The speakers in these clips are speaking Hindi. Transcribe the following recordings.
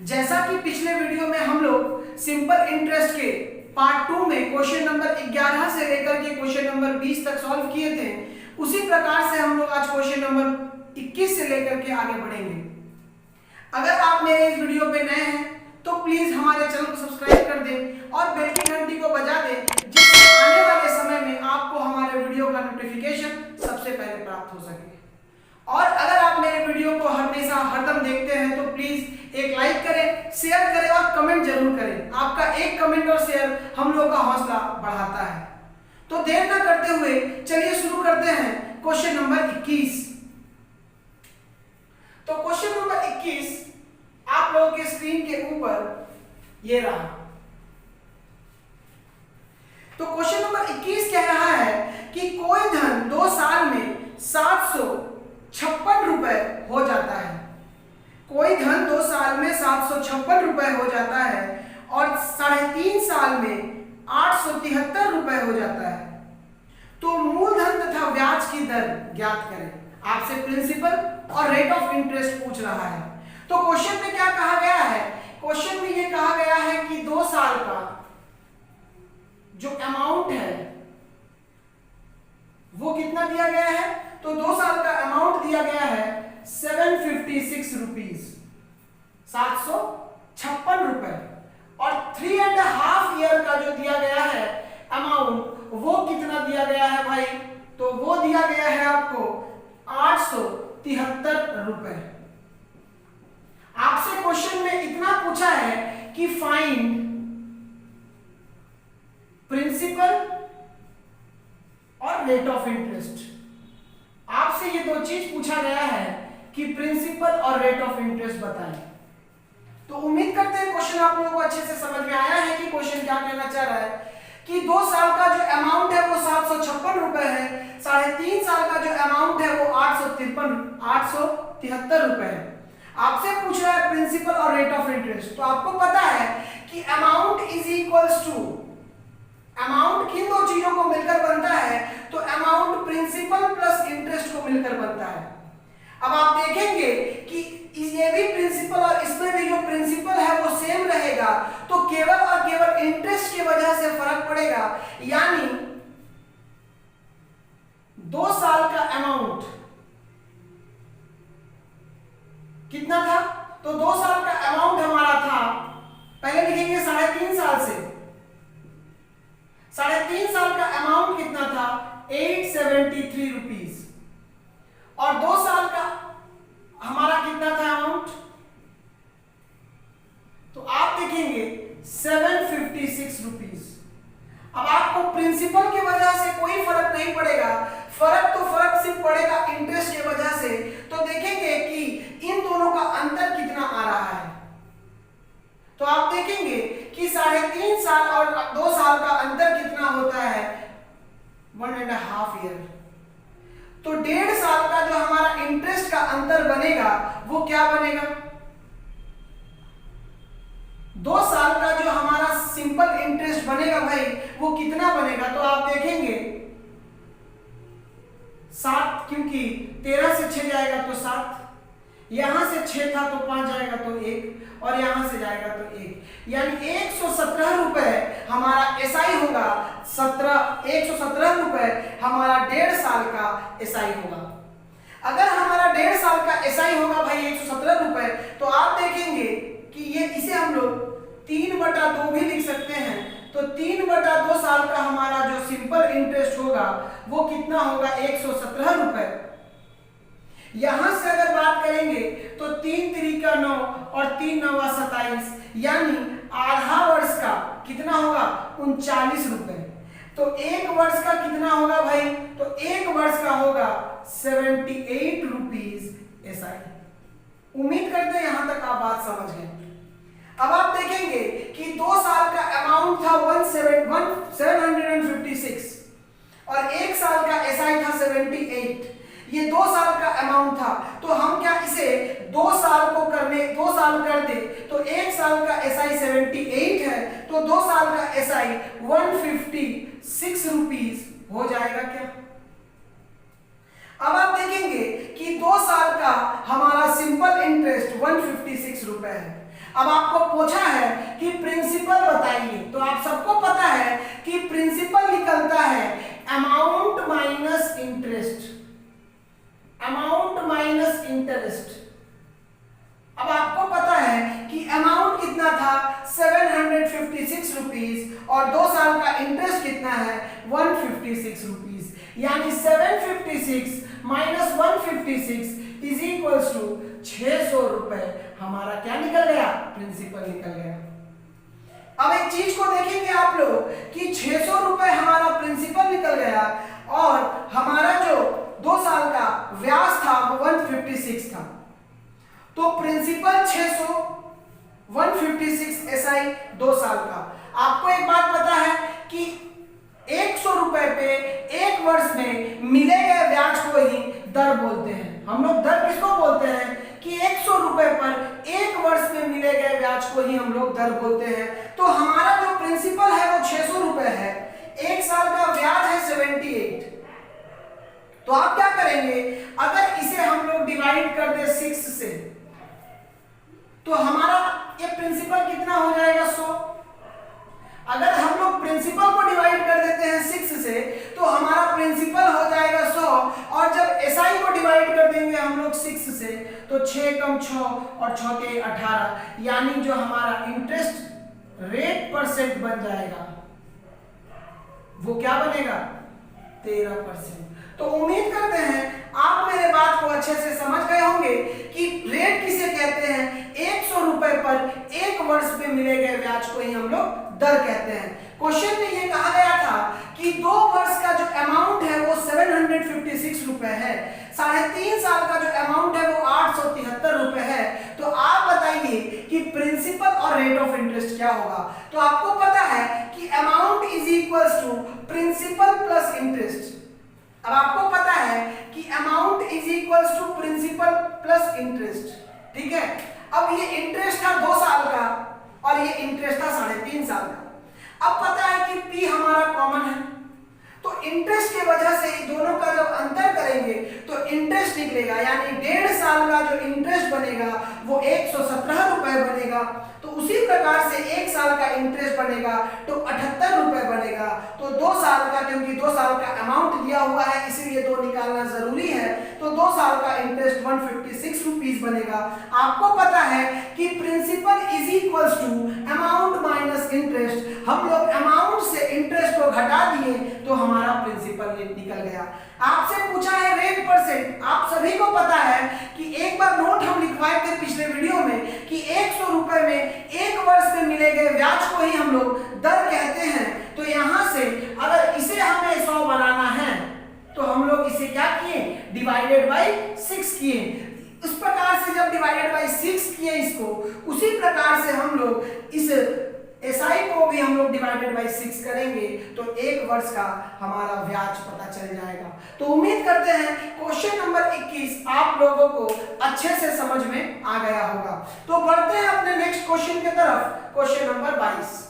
जैसा कि पिछले वीडियो में हम लोग सिंपल इंटरेस्ट के पार्ट 2 में क्वेश्चन नंबर 11 से लेकर के क्वेश्चन नंबर 20 तक सॉल्व किए थे, उसी प्रकार से हम लोग आज क्वेश्चन नंबर 21 से लेकर के आगे बढ़ेंगे। अगर आप मेरे इस वीडियो पे नए हैं तो प्लीज हमारे चैनल को सब्सक्राइब कर दें और बेल की घंटी को बजा दें, जिससे आने वाले समय में आपको हमारे वीडियो का नोटिफिकेशन सबसे पहले प्राप्त हो सके। और अगर आप मेरे वीडियो को हमेशा हरदम देखते हैं तो प्लीज एक लाइक करें, शेयर करें और कमेंट जरूर करें। आपका एक कमेंट और शेयर हम लोग का हौसला बढ़ाता है। तो देर न करते हुए चलिए शुरू करते हैं क्वेश्चन नंबर 21। तो क्वेश्चन नंबर 21 आप लोगों के स्क्रीन के ऊपर ये रहा। तो क्वेश्चन नंबर 21 कह रहा है कि कोई धन 2 साल में 756 रुपए हो जाता है। कोई धन 2 साल में 756 रुपए हो जाता है और 3.5 साल में 873 रुपए हो जाता है। तो मूलधन तथा ब्याज की दर ज्ञात करें। आपसे प्रिंसिपल और रेट ऑफ इंटरेस्ट पूछ रहा है। तो क्वेश्चन में क्या कहा गया है? क्वेश्चन में ये कहा गया है कि 2 साल का जो अमाउंट है वो कितना दिया गया है? तो 2 साल का अमाउंट दिया गया है 756 रुपीज, 756 रुपए। और 3.5 ईयर का जो दिया गया है अमाउंट वो कितना दिया गया है भाई? तो वो दिया गया है आपको 873 रुपए। आपसे क्वेश्चन में इतना पूछा है कि फाइंड प्रिंसिपल और रेट ऑफ इंटरेस्ट। आपसे ये 2 चीज पूछा गया है कि प्रिंसिपल और रेट ऑफ इंटरेस्ट बताएं। तो उम्मीद करते हैं क्वेश्चन आप लोगों को अच्छे से समझ में आया है कि क्वेश्चन क्या कहना चाह रहा है कि 2 साल का जो अमाउंट है वो 756 रुपए है, 3.5 साल का जो अमाउंट है वो 873 रुपए है। आपसे पूछ रहा है प्रिंसिपल और रेट ऑफ इंटरेस्ट। तो आपको पता है कि amount is equals to, amount किन 2 चीजों को मिलकर बनता है? तो अमाउंट प्रिंसिपल प्लस इंटरेस्ट को मिलकर बनता है। अब आप देखेंगे कि ये भी प्रिंसिपल और इसमें भी जो प्रिंसिपल है वो सेम रहेगा, तो केवल और केवल इंटरेस्ट की वजह से फर्क पड़ेगा। यानी 2 साल का अमाउंट कितना था? तो 2 साल का अमाउंट हमारा था, पहले लिखेंगे 3.5 साल से। 3.5 साल का अमाउंट कितना था? 873 रुपीज। और 2 साल का हमारा कितना था अमाउंट? तो आप देखेंगे 756 रुपीज। अब आपको प्रिंसिपल की वजह से कोई फर्क नहीं पड़ेगा, फर्क सिर्फ पड़ेगा इंटरेस्ट की वजह से। तो देखेंगे कि इन दोनों का अंतर कितना आ रहा है। तो आप देखेंगे कि 3.5 साल और 2 साल का अंतर कितना होता है? 1.5 ईयर। तो 1.5 साल का जो हमारा इंटरेस्ट का अंतर बनेगा वो क्या बनेगा? 2 साल का जो हमारा सिंपल इंटरेस्ट बनेगा भाई वो कितना बनेगा? तो आप देखेंगे 7, क्योंकि 13 से 6 जाएगा तो 7, यहां से 6 था तो 5 जाएगा तो 1 और यहां से जाएगा तो 1, यानी 117 रुपए हमारा एसआई होगा। 117 रुपए हमारा 1.5 साल का एसआई होगा। अगर हमारा 1.5 साल का एसआई होगा भाई 117 रुपए, तो आप देखेंगे कि ये इसे हम लोग 3/2 भी लिख सकते हैं। तो 3/2 साल का हमारा जो सिंपल इंटरेस्ट होगा वो कितना होगा? 117 रुपए। यहां से अगर बात करेंगे तो 3 त्रिका 9 और 3 9 27, यानी आधा वर्ष का कितना होगा? 39 रुपए। तो 1 वर्ष का कितना होगा भाई? तो 1 वर्ष का होगा 78 रुपीज एसआई। उम्मीद करते हैं यहां तक आप बात समझ गए। अब आप देखेंगे कि 2 साल का अमाउंट था 756 और 1 साल का एसआई था 78। ये 2 साल का अमाउंट था, तो हम क्या इसे 2 साल कर दे तो 1 साल का एसआई 78 है, तो 2 साल का एसआई 156 रुपीज हो जाएगा क्या? अब आप देखेंगे कि 2 साल का हमारा सिंपल इंटरेस्ट 156 रुपए है। अब आपको पूछा है कि प्रिंसिपल बताइए, तो आप सबको पता है कि प्रिंसिपल निकलता है amount minus interest, amount minus interest. अब आपको पता है कि अमाउंट कितना था 756 रुपीज और 2 साल का इंटरेस्ट कितना है 156 रुपीज, यानी 756 माइनस 156 इज इक्वल्स टू 600 रुपए हमारा क्या निकल गया, प्रिंसिपल निकल गया। अब एक चीज को देखेंगे आप लोग कि 600 रुपए हमारा प्रिंसिपल निकल गया और हमारा जो 2 साल का ब्याज था वो 156 था, तो प्रिंसिपल 600 156 एसआई 2 साल का। आपको एक बात पता है कि 100 रुपए पे 1 वर्ष में मिले गए ब्याज को ही दर बोलते हैं। हम लोग दर किसको बोलते हैं कि 100 रुपए पर 1 वर्ष में मिले गए ब्याज को ही हम लोग दर बोलते हैं। तो हमारा जो प्रिंसिपल है वो 600 रुपए है, 1 साल का ब्याज है 78। तो आप क्या करेंगे, अगर इसे हम लोग डिवाइड कर दे 6 से तो हमारा ये प्रिंसिपल कितना हो जाएगा 100। अगर हम लोग प्रिंसिपल को डिवाइड कर देते हैं 6 से तो हमारा प्रिंसिपल हो जाएगा 100, और जब एसआई को डिवाइड कर देंगे हम लोग 6 से तो 6 कम 6 और 6 के 18, यानी जो हमारा इंटरेस्ट रेट परसेंट बन जाएगा वो क्या बनेगा 13%। तो उम्मीद करते हैं आप मेरे बात को अच्छे से समझ गए होंगे कि रेट किसे कहते हैं, 100 रुपए पर 1 वर्ष में मिले गए ब्याज को ही हम लोग दर कहते हैं। क्वेश्चन में ये कहा गया था कि 2 वर्ष का जो अमाउंट है वो 756 रुपए है, 3.5 साल का जो अमाउंट है वो 873 रुपए है। तो आप बताइए कि प्रिंसिपल और रेट ऑफ इंटरेस्ट क्या होगा। तो आपको पता है कि amount is equals to principal plus interest. अब आपको पता है कि amount is equals to principal plus interest, ठीक है। अब ये इंटरेस्ट था 2 साल का और ये इंटरेस्ट था 3.5 साल का। अब पता है कि पी हमारा कॉमन है, तो इंटरेस्ट की वजह से दोनों का जब अंतर करेंगे तो इंटरेस्ट निकलेगा, यानी 1.5 साल का जो इंटरेस्ट बनेगा वो 117 रुपए बनेगा। तो उसी प्रकार से 1 साल का इंटरेस्ट बनेगा तो 78 रुपए बनेगा। तो 2 साल का, क्योंकि 2 साल का अमाउंट दिया हुआ है इसलिए 2 निकालना जरूरी है, तो 2 साल का इंटरेस्ट 156 रुपीज बनेगा। आपको पता है कि principal is equals to amount minus interest. हम लोग अमाउंट से इंटरेस्ट को घटा दिए तो हमारा प्रिंसिपल निकल गया। आपसे पूछा है रेट परसेंट। आप सभी को पता है कि एक बार नोट हम लिखवाए थे पिछले वीडियो में कि 100 रुपए में 1 वर्ष में मिले गए ब्याज को ही हम लोग दर कहते हैं। तो यहां से अगर इसे हमें 100 बनाना है तो हम लोग इसे क्या किए, डिवाइडेड बाय 6 किए। उस प्रकार से जब डिवाइडेड बाय 6 किए इसको, उसी प्रकार से हम लोग इस एसआई को भी हम लोग डिवाइडेड बाय 6 करेंगे तो 1 वर्ष का हमारा ब्याज पता चल जाएगा। तो उम्मीद करते हैं क्वेश्चन नंबर 21 आप लोगों को अच्छे से समझ में आ गया होगा। तो बढ़ते हैं अपने नेक्स्ट क्वेश्चन की तरफ, क्वेश्चन नंबर 22।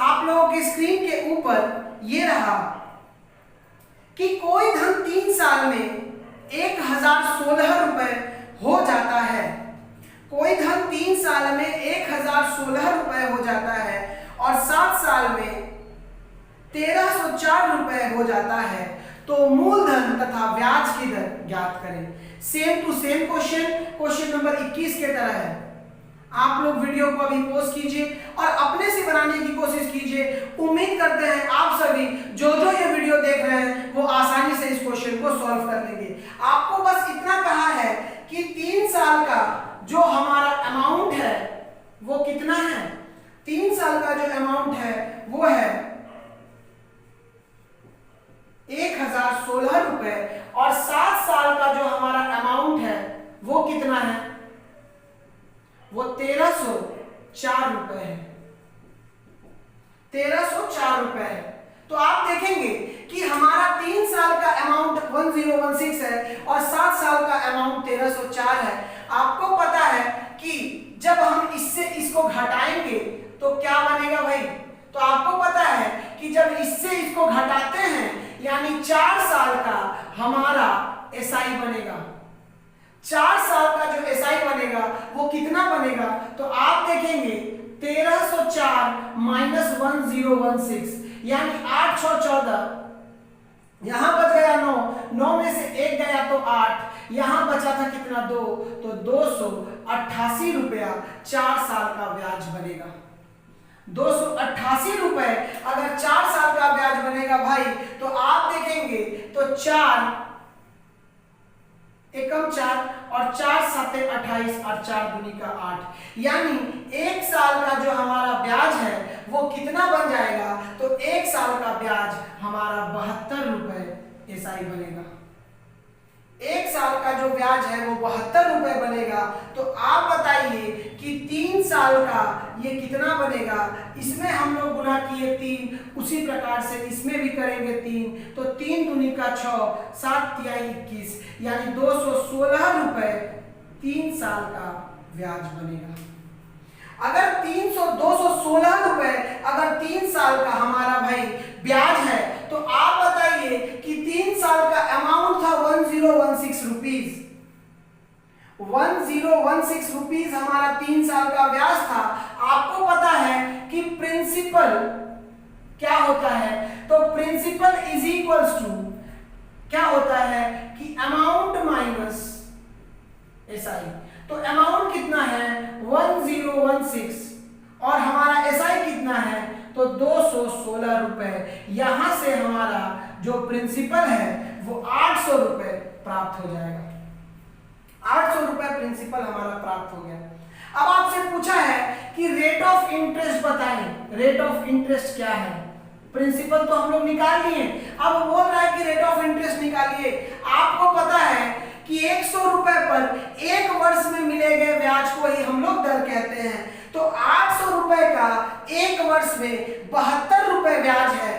आप लोगों के स्क्रीन के ऊपर ये रहा कि कोई धन 3 साल में 1016 रुपए हो जाता है। कोई धन 3 साल में 1016 रुपए हो जाता है और 7 साल में 1304 रुपए हो जाता है। तो मूलधन तथा ब्याज की दर ज्ञात करें। Same to same question number 21 के तरह है। आप लोग वीडियो को अभी पॉज कीजिए और अपने से बनाने की कोशिश कीजिए। उम्मीद करते हैं आप सभी जो ये वीडियो देख रहे हैं वो आसानी से इस क्वेश्चन को सॉल्व कर लेंगे। आपको बस इतना कहा है कि 3 साल का जो हमारा अमाउंट है वो कितना है, 3 साल का जो अमाउंट है वो है 1016 रुपए और 7 साल का जो हमारा अमाउंट है वो कितना है, वो 1304 रुपए है। 1304 रुपए है। तो आप देखेंगे कि हमारा 3 साल का अमाउंट 1016 है और 7 साल का अमाउंट 1304 है। आपको पता है कि जब हम इससे इसको घटाएंगे तो क्या बनेगा भाई? तो आपको पता है कि जब इससे इसको घटाते हैं यानी 4 साल का हमारा एसआई बनेगा। 4 साल का जो एसआई बनेगा वो कितना बनेगा? तो आप देखेंगे 1304 माइनस 1016 यानी 814, यहां बच गया 9, 9 में से 1 गया तो 8, यहां बचा था कितना 2, तो 288 रुपया 4 साल का ब्याज बनेगा। 288 रुपए अगर 4 साल का ब्याज बनेगा भाई, तो आप देखेंगे तो 4 एकम 4 और 4 7 28 और 4 दूनी का 8, यानी 1 साल का जो हमारा ब्याज है वो कितना बन जाएगा? तो 1 साल का ब्याज हमारा 72 रुपए एसआई बनेगा। 1 साल का जो ब्याज है वो 72 रुपए बनेगा। तो आप बताइए कि 3 साल का ये कितना बनेगा? इसमें हम लोग गुना किए 3, उसी प्रकार से इसमें भी करेंगे 3, तो 3 दूनी का 6, 7 तिहाई 21, यानी 216 रुपए 3 साल का ब्याज बनेगा। अगर 216 रुपए अगर 3 साल का हमारा भाई ब्याज है, तो आप बताइए कि 3 साल का अमाउंट था 1016 रुपीज। 1016 रुपीज हमारा 3 साल का ब्याज था। आपको पता है कि प्रिंसिपल क्या होता है? तो प्रिंसिपल इज इक्वल्स टू क्या होता है कि अमाउंट माइनस एसआई। तो अमाउंट कितना है? 1016 और हमारा एसआई कितना है? तो 216 रुपए। यहां से हमारा जो प्रिंसिपल है वो 800 रुपए प्राप्त हो जाएगा। 800 रुपए प्रिंसिपल हमारा प्राप्त हो गया। अब आपसे पूछा है कि रेट ऑफ इंटरेस्ट बताएं। रेट ऑफ इंटरेस्ट क्या है? प्रिंसिपल तो हम लोग निकाल लिए, अब बोल रहा है कि रेट ऑफ इंटरेस्ट निकालिए। आपको पता है कि 100 रुपए पर 1 वर्ष में मिले गए ब्याज को ही हम लोग दर कहते हैं। तो 800 रुपए का 1 वर्ष में 72 रुपए ब्याज है,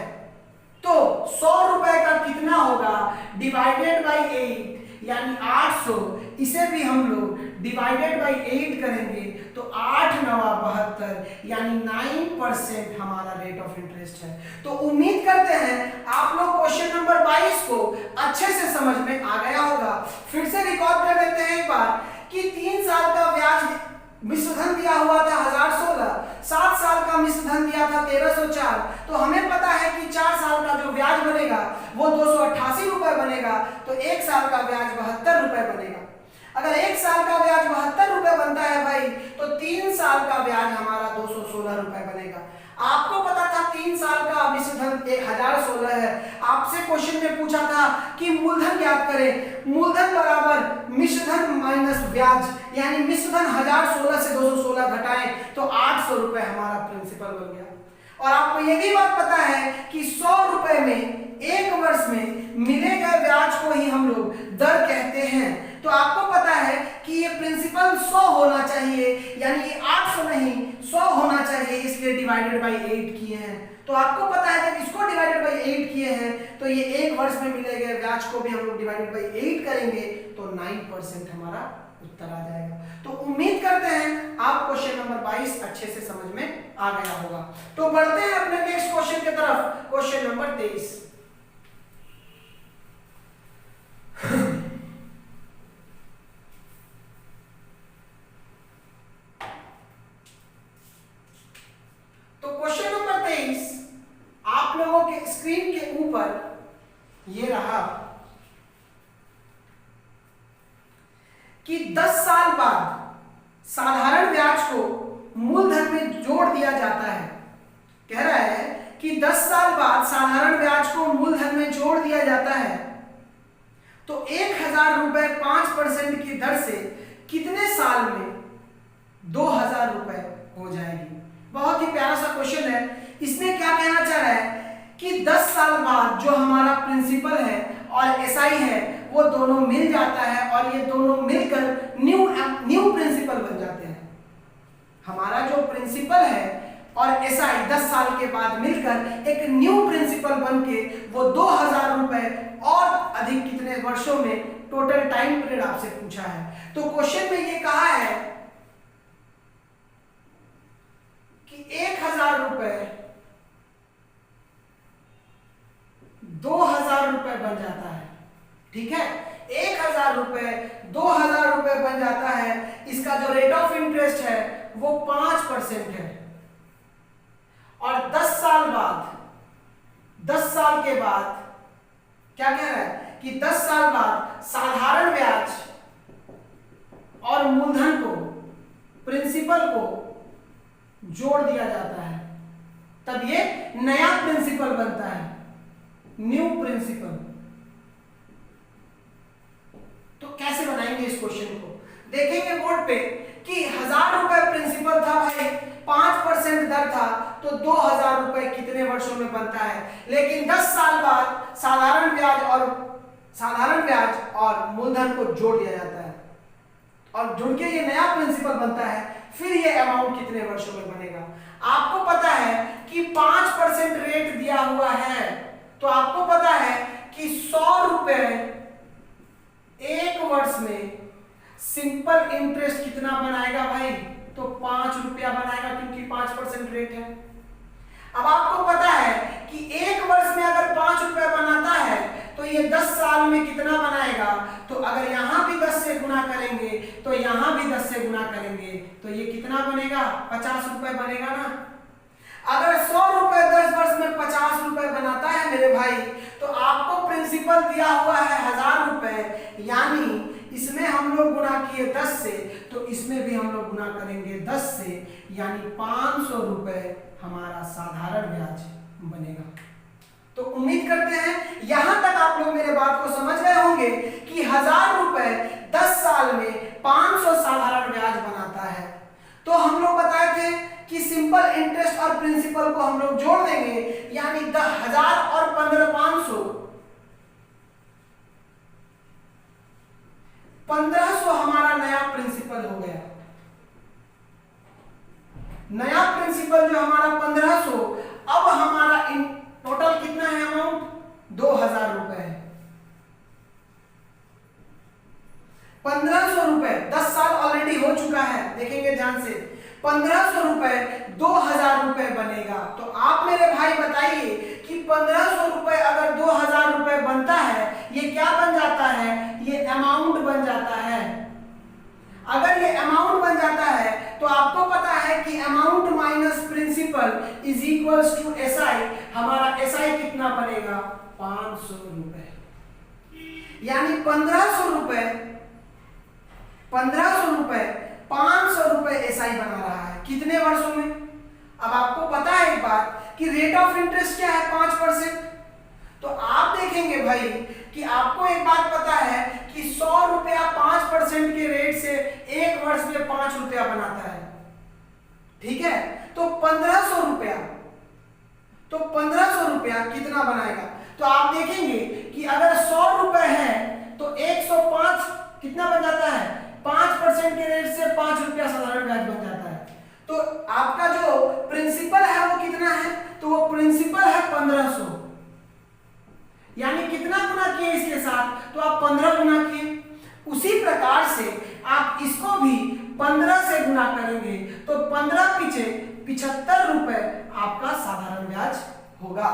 तो 100 रुपए का कितना होगा? डिवाइडेड बाई 8 यानी 800, इसे भी हम लोग डिवाइडेड बाई 8 करेंगे तो 8 9 72 यानी 9% हमारा रेट ऑफ इंटरेस्ट है। तो उम्मीद करते हैं आप लोग क्वेश्चन नंबर 22 को अच्छे से समझ में आ गया होगा। फिर से रिकॉर्ड कर देते हैं एक बार कि 3 साल का ब्याज मिश्रधन दिया हुआ था 1016, 7 साल का मिश्रधन दिया था 1304। तो हमें पता है कि 4 साल का जो ब्याज बनेगा वो 288 रुपए बनेगा, तो 1 साल का ब्याज 72 रुपए बनेगा। अगर 1 साल का ब्याज 72 रुपए बनता है भाई, तो 3 साल का ब्याज हमारा 216 रुपए बनेगा। आपको पता था 3 साल का मिश्रधन 1016 है। आपसे क्वेश्चन में पूछा था कि मूलधन ज्ञात करें। मूलधन बराबर मिश्रधन माइनस ब्याज, यानी मिश्रधन 1016 से 216 घटाएं तो 800 रुपए हमारा प्रिंसिपल बन गया। और आपको ये भी बात पता है कि 100 रुपए में 1 वर्ष में मिले गए ब्याज को ही हम लोग दर कहते हैं। तो आपको पता है कि ये प्रिंसिपल 100 होना चाहिए, यानी ये 800 नहीं 100 होना चाहिए, इसलिए डिवाइडेड बाई 8 किए हैं। तो आपको पता है जब इसको डिवाइडेड बाई 8 किए हैं तो ये 1 वर्ष में मिले गए ब्याज को भी हम लोग डिवाइडेड बाई 8 करेंगे तो 9% हमारा उत्तर आ जाएगा। तो उम्मीद करते हैं आप क्वेश्चन नंबर 22 अच्छे से समझ में आ गया होगा। तो बढ़ते हैं अपने नेक्स्ट क्वेश्चन की तरफ, क्वेश्चन नंबर 23। तो क्वेश्चन नंबर 23 आप लोगों के स्क्रीन के ऊपर ये रहा कि 10 साल बाद साधारण ब्याज को मूलधन में जोड़ दिया जाता है। कह रहा है कि 10 साल बाद साधारण ब्याज को मूलधन में जोड़ दिया जाता है तो 1000 रुपए 5% की दर से कितने साल में 2000 रुपए हो जाएगी। बहुत ही प्यारा सा क्वेश्चन है। इसमें क्या कहना चाह रहा है कि 10 साल बाद जो हमारा प्रिंसिपल है और एसआई है वो दोनों मिल जाता है और ये दोनों मिलकर न्यू प्रिंसिपल बन जाते हैं। हमारा जो प्रिंसिपल है और एसआई 10 साल के बाद मिलकर एक न्यू प्रिंसिपल बन के वो 2000 रुपए और अधिक कितने वर्षों में टोटल टाइम पीरियड आपसे पूछा है। तो क्वेश्चन में ये कहा है कि 1000 रुपए 2000 रुपए बन जाता है। ठीक है, 1000 रुपए 2000 रुपए बन जाता है। इसका जो रेट ऑफ इंटरेस्ट है वो 5% है और 10 साल बाद 10 साल के बाद क्या कह रहा है कि 10 साल बाद साधारण ब्याज और मूलधन को प्रिंसिपल को जोड़ दिया जाता है, तब ये नया प्रिंसिपल बनता है, न्यू प्रिंसिपल। तो कैसे बनाएंगे इस क्वेश्चन को? देखेंगे बोर्ड पे कि 1000 रुपए प्रिंसिपल था भाई, 5% दर था, तो 2000 रुपए कितने वर्षों में बनता है। लेकिन 10 साल बाद साधारण ब्याज और मूलधन को जोड़ दिया जाता है और जुड़ के ये नया प्रिंसिपल बनता है। फिर ये अमाउंट कितने वर्षों में बनेगा? आपको पता है कि 5% रेट दिया हुआ है, तो आपको पता है कि 100 रुपए एक वर्ष में सिंपल इंटरेस्ट कितना बनाएगा भाई? तो 5 रुपया बनाएगा, क्योंकि 5% रेट है। अब आपको पता है कि एक वर्ष में अगर 5 रुपया बनाता है तो ये 10 साल में कितना बनाएगा? तो अगर यहां भी 10 से गुना करेंगे तो यहां भी 10 से गुना करेंगे तो ये कितना बनेगा? 50 रुपए बनेगा ना। अगर 100 रुपए 10 वर्ष में 50 रुपए बनाता है मेरे भाई, तो आपको प्रिंसिपल दिया हुआ है 1000 रुपए, यानी इसमें हम लोग गुना किए 10 से, तो इसमें भी हम लोग गुना करेंगे 10 से, यानी 500 रुपए हमारा साधारण ब्याज बनेगा। तो उम्मीद करते हैं यहां तक आप लोग मेरे बात को समझ गए होंगे कि 1000 रुपए 10 साल में 500 साधारण ब्याज बनाता है। तो हम लोग बताए थे कि सिंपल इंटरेस्ट और प्रिंसिपल को हम लोग जोड़ देंगे, यानी 10,000 और 15,500 1500 हमारा नया प्रिंसिपल हो गया। नया प्रिंसिपल जो हमारा 1500, अब हमारा टोटल कितना है अमाउंट? 2000 रुपए है। 1500 रुपए 10 साल ऑलरेडी हो चुका है, देखेंगे ध्यान से। 1500 रुपए 2000 रुपए बनेगा। तो आप मेरे भाई बताइए कि 1500 रुपए अगर 2000 रुपए बनता है, ये क्या बन जाता है? ये अमाउंट बन जाता है। अगर ये अमाउंट बन जाता है तो आपको पता है कि amount minus principal is equals to SI. हमारा एसआई कितना बनेगा? 500 रुपए। यानी 1500 रुपए 500 रुपए एसआई बना रहा है कितने वर्षों में? अब आपको पता है एक बात कि रेट ऑफ इंटरेस्ट क्या है? 5%। तो आप देखेंगे भाई कि आपको एक बात पता है कि 100 रुपया 5% के रेट से एक वर्ष में 5 रुपया बनाता है। ठीक है, तो 1500 रुपया कितना बनाएगा? तो आप देखेंगे कि अगर 100 रुपए है तो 105 कितना बन जाता है? 5% के रेट से 5 रुपया साधारण ब्याज बन जाता है। तो आपका जो प्रिंसिपल है वो कितना है? तो वो प्रिंसिपल है 1500, यानी कितना गुना किए इसके साथ? तो आप 15 गुना किए। उसी प्रकार से आप इसको भी 15 से गुना करेंगे तो 15 पीछे 75 रुपए आपका साधारण ब्याज होगा।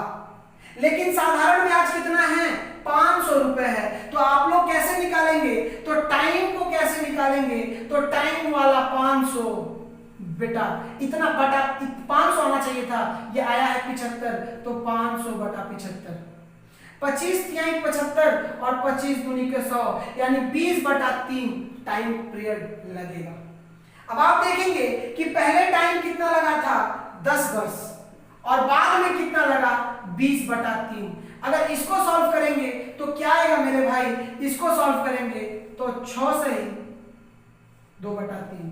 लेकिन साधारण ब्याज कितना है? 500 रुपए है। तो आप लोग कैसे निकालेंगे? तो टाइम को कैसे निकालेंगे? तो टाइम वाला 500 बेटा इतना बटा 500 आना चाहिए था, ये आया है 75, तो 500 बटा 75। 25 तिहाई 75 और 25 दूनी के 100, यानी 20 बटा 3 टाइम पीरियड लगेगा। अब आप देखेंगे कि पहले टाइम कितना लगा था? 10 वर्ष, और बाद में कितना लगा? 20 बटा 3। अगर इसको सॉल्व करेंगे तो क्या आएगा मेरे भाई? इसको सॉल्व करेंगे तो 6 से ही 2 बटा 3,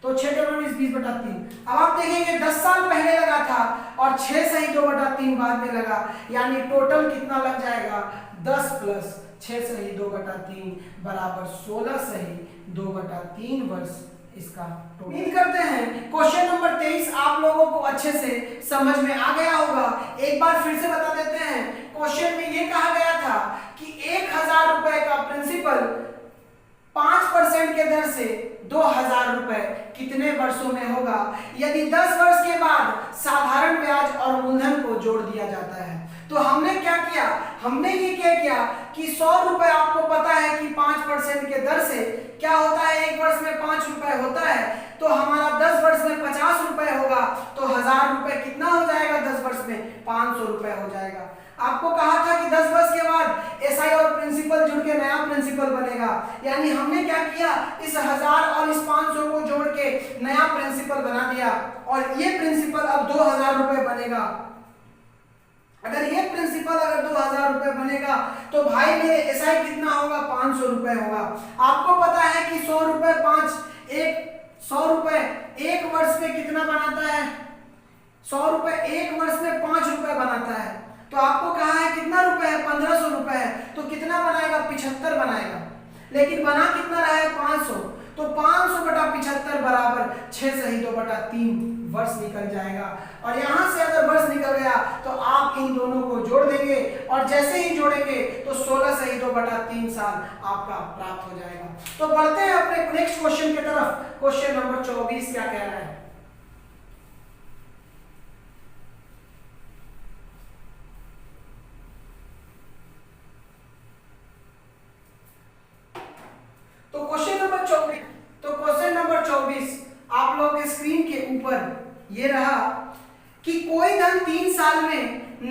तो 6 × 20 बटा 3। अब आप देखेंगे 10 साल पहले लगा था और 6 से ही 2 बटा 3 बाद में लगा, यानी टोटल कितना लग जाएगा? 10 प्लस 6 से ही 2 बटा 3 बराबर 16 से ही 2 बटा 3 वर्ष इसका। उम्मीद करते हैं क्वेश्चन नंबर 23 आप लोगों को अच्छे से समझ में आ गया होगा। एक बार फिर से बता देते हैं। क्वेश्चन में ये कहा गया था कि 1000 रुपए का प्रिंसिपल 5% के दर से 2000 रुपए कितने वर्षों में होगा यदि 10 वर्ष के बाद साधारण ब्याज और मूलधन को जोड़ दिया जाता है। तो हमने क्या किया, हमने ये क्या किया कि 100 रुपए आपको पता है कि 5% के दर से क्या होता है, एक वर्ष में 5 रुपए होता है, तो हमारा 10 वर्ष में 50 रुपए होगा, तो 1000 रुपए कितना हो जाएगा 10 वर्ष में 500 रुपए हो जाएगा। आपको कहा था कि 10 वर्ष के बाद एसआई और प्रिंसिपल जुड़ के नया प्रिंसिपल बनेगा, यानी हमने क्या किया, इस 1000 और इस 500 को जोड़ के नया प्रिंसिपल बना दिया और ये प्रिंसिपल अब 2000 रुपए बनेगा। अगर ये प्रिंसिपल अगर 2000 रुपए बनेगा तो भाई मेरे एसआई कितना होगा, 500 रुपए होगा। आपको पता है कि 100 रुपए 100 रुपए एक वर्ष में कितना बनाता है, 100 रुपए एक वर्ष में 5 रुपए बनाता है। तो आपको कहा है कितना रुपए है, 1500 रुपए है, तो कितना बनाएगा, 75 बनाएगा। लेकिन बना कितना रहा है, 500, तो 500 बटा 75 बराबर 6 सही 2 बटा 3 वर्ष निकल जाएगा। और यहां से अगर वर्ष निकल गया तो आप इन दोनों को जोड़ देंगे और जैसे ही जोड़ेंगे तो 16 सही 2 बटा 3 साल आपका प्राप्त हो जाएगा। तो बढ़ते हैं अपने नेक्स्ट क्वेश्चन की तरफ। क्वेश्चन नंबर 24 क्या कह रहा है, तो क्वेश्चन नंबर 24 आप लोगों के स्क्रीन के ऊपर ये रहा कि कोई धन 3 साल में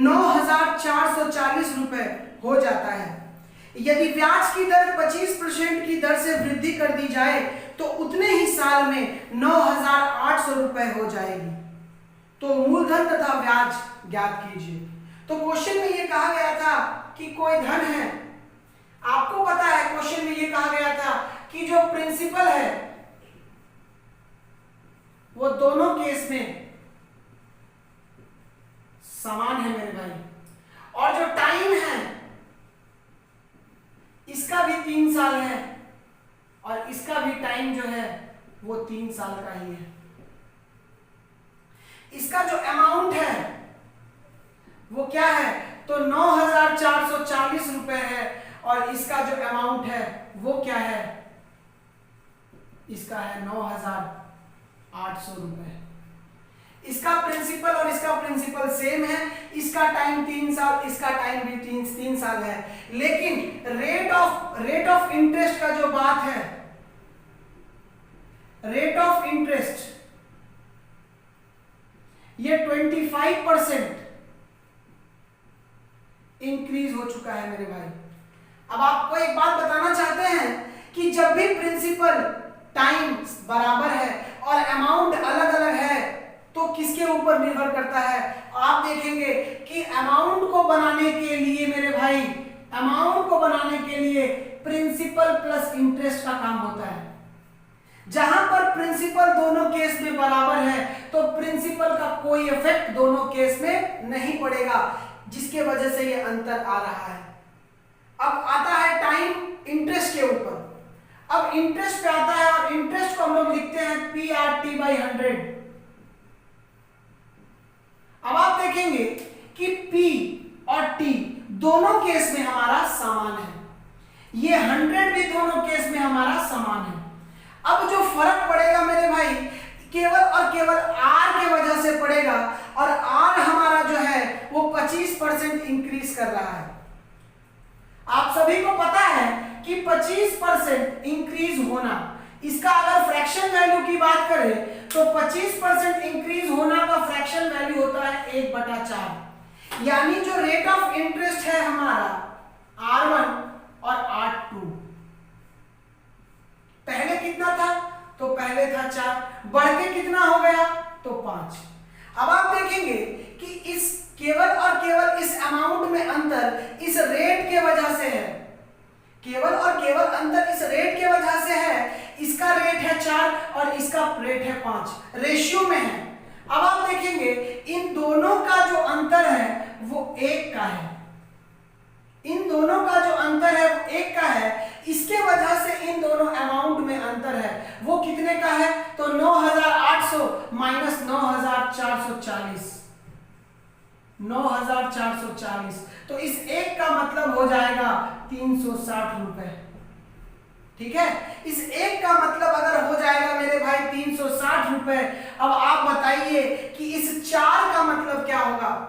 9440 रुपए हो जाता है। यदि ब्याज की दर 25% की दर से वृद्धि कर दी जाए तो उतने ही साल में 9800 रुपए हो जाएगी। तो मूलधन तथा ब्याज ज्ञात कीजिए। तो क्वेश्चन में ये कहा गया था कि कोई धन है, आपको पता है क्वेश्चन में ये कहा गया था कि जो प्रिंसिपल है वो दोनों केस में समान है मेरे भाई, और जो टाइम है इसका भी 3 साल है और इसका भी टाइम जो है वो 3 साल का ही है। इसका जो अमाउंट है वो क्या है, तो 9440 रुपए है और इसका जो अमाउंट है वो क्या है, इसका है 9800 रुपए। इसका प्रिंसिपल और इसका प्रिंसिपल सेम है, इसका टाइम 3 साल, इसका टाइम भी 3 साल है, लेकिन रेट ऑफ इंटरेस्ट का जो बात है, रेट ऑफ इंटरेस्ट ये 25% इंक्रीज हो चुका है मेरे भाई। अब आपको एक बात बताना चाहते हैं कि जब भी प्रिंसिपल टाइम बराबर है और अमाउंट अलग अलग है तो किसके ऊपर निर्भर करता है, आप देखेंगे कि अमाउंट को बनाने के लिए मेरे भाई, अमाउंट को बनाने के लिए प्रिंसिपल प्लस इंटरेस्ट का काम होता है। जहां पर प्रिंसिपल दोनों केस में बराबर है तो प्रिंसिपल का कोई इफेक्ट दोनों केस में नहीं पड़ेगा, जिसके वजह से ये अंतर आ रहा है। अब आता है टाइम इंटरेस्ट के ऊपर। अब इंटरेस्ट पे आता है और इंटरेस्ट को हम लोग लिखते हैं PRT/100। अब आप देखेंगे कि P और T दोनों केस में हमारा समान है, ये 100 भी दोनों केस में हमारा समान है। अब जो फर्क पड़ेगा मेरे भाई केवल और केवल R के वजह से पड़ेगा, और R हमारा जो है वो 25% इंक्रीज कर रहा है। आप सभी को पता है कि 25% इंक्रीज होना, इसका अगर फ्रैक्शन वैल्यू की बात करें तो 25% इंक्रीज होना का फ्रैक्शन वैल्यू होता है 1/4। यानी जो रेट ऑफ इंटरेस्ट है हमारा R1 और R2, पहले कितना था, तो पहले था 4, बढ़ के कितना हो गया, तो 5। अब आप देखेंगे कि इस केवल और केवल इस अमाउंट में अंतर इस रेट के वजह से है, केवल और केवल अंतर इस रेट के वजह से है। इसका रेट है 4 और इसका रेट है 5, रेशियो में है। अब आप देखेंगे इन दोनों का जो अंतर है वो 1 का है, इन दोनों का जो अंतर है वो 1 का है। इसके वजह से इन दोनों अमाउंट में अंतर है, वो कितने का है, तो 9800 माइनस 9,440, 9,440, तो इस एक का मतलब हो जाएगा 360 रुपए। ठीक है, इस एक का मतलब अगर हो जाएगा मेरे भाई 360 रुपए। अब आप बताइए कि इस चार का मतलब क्या होगा।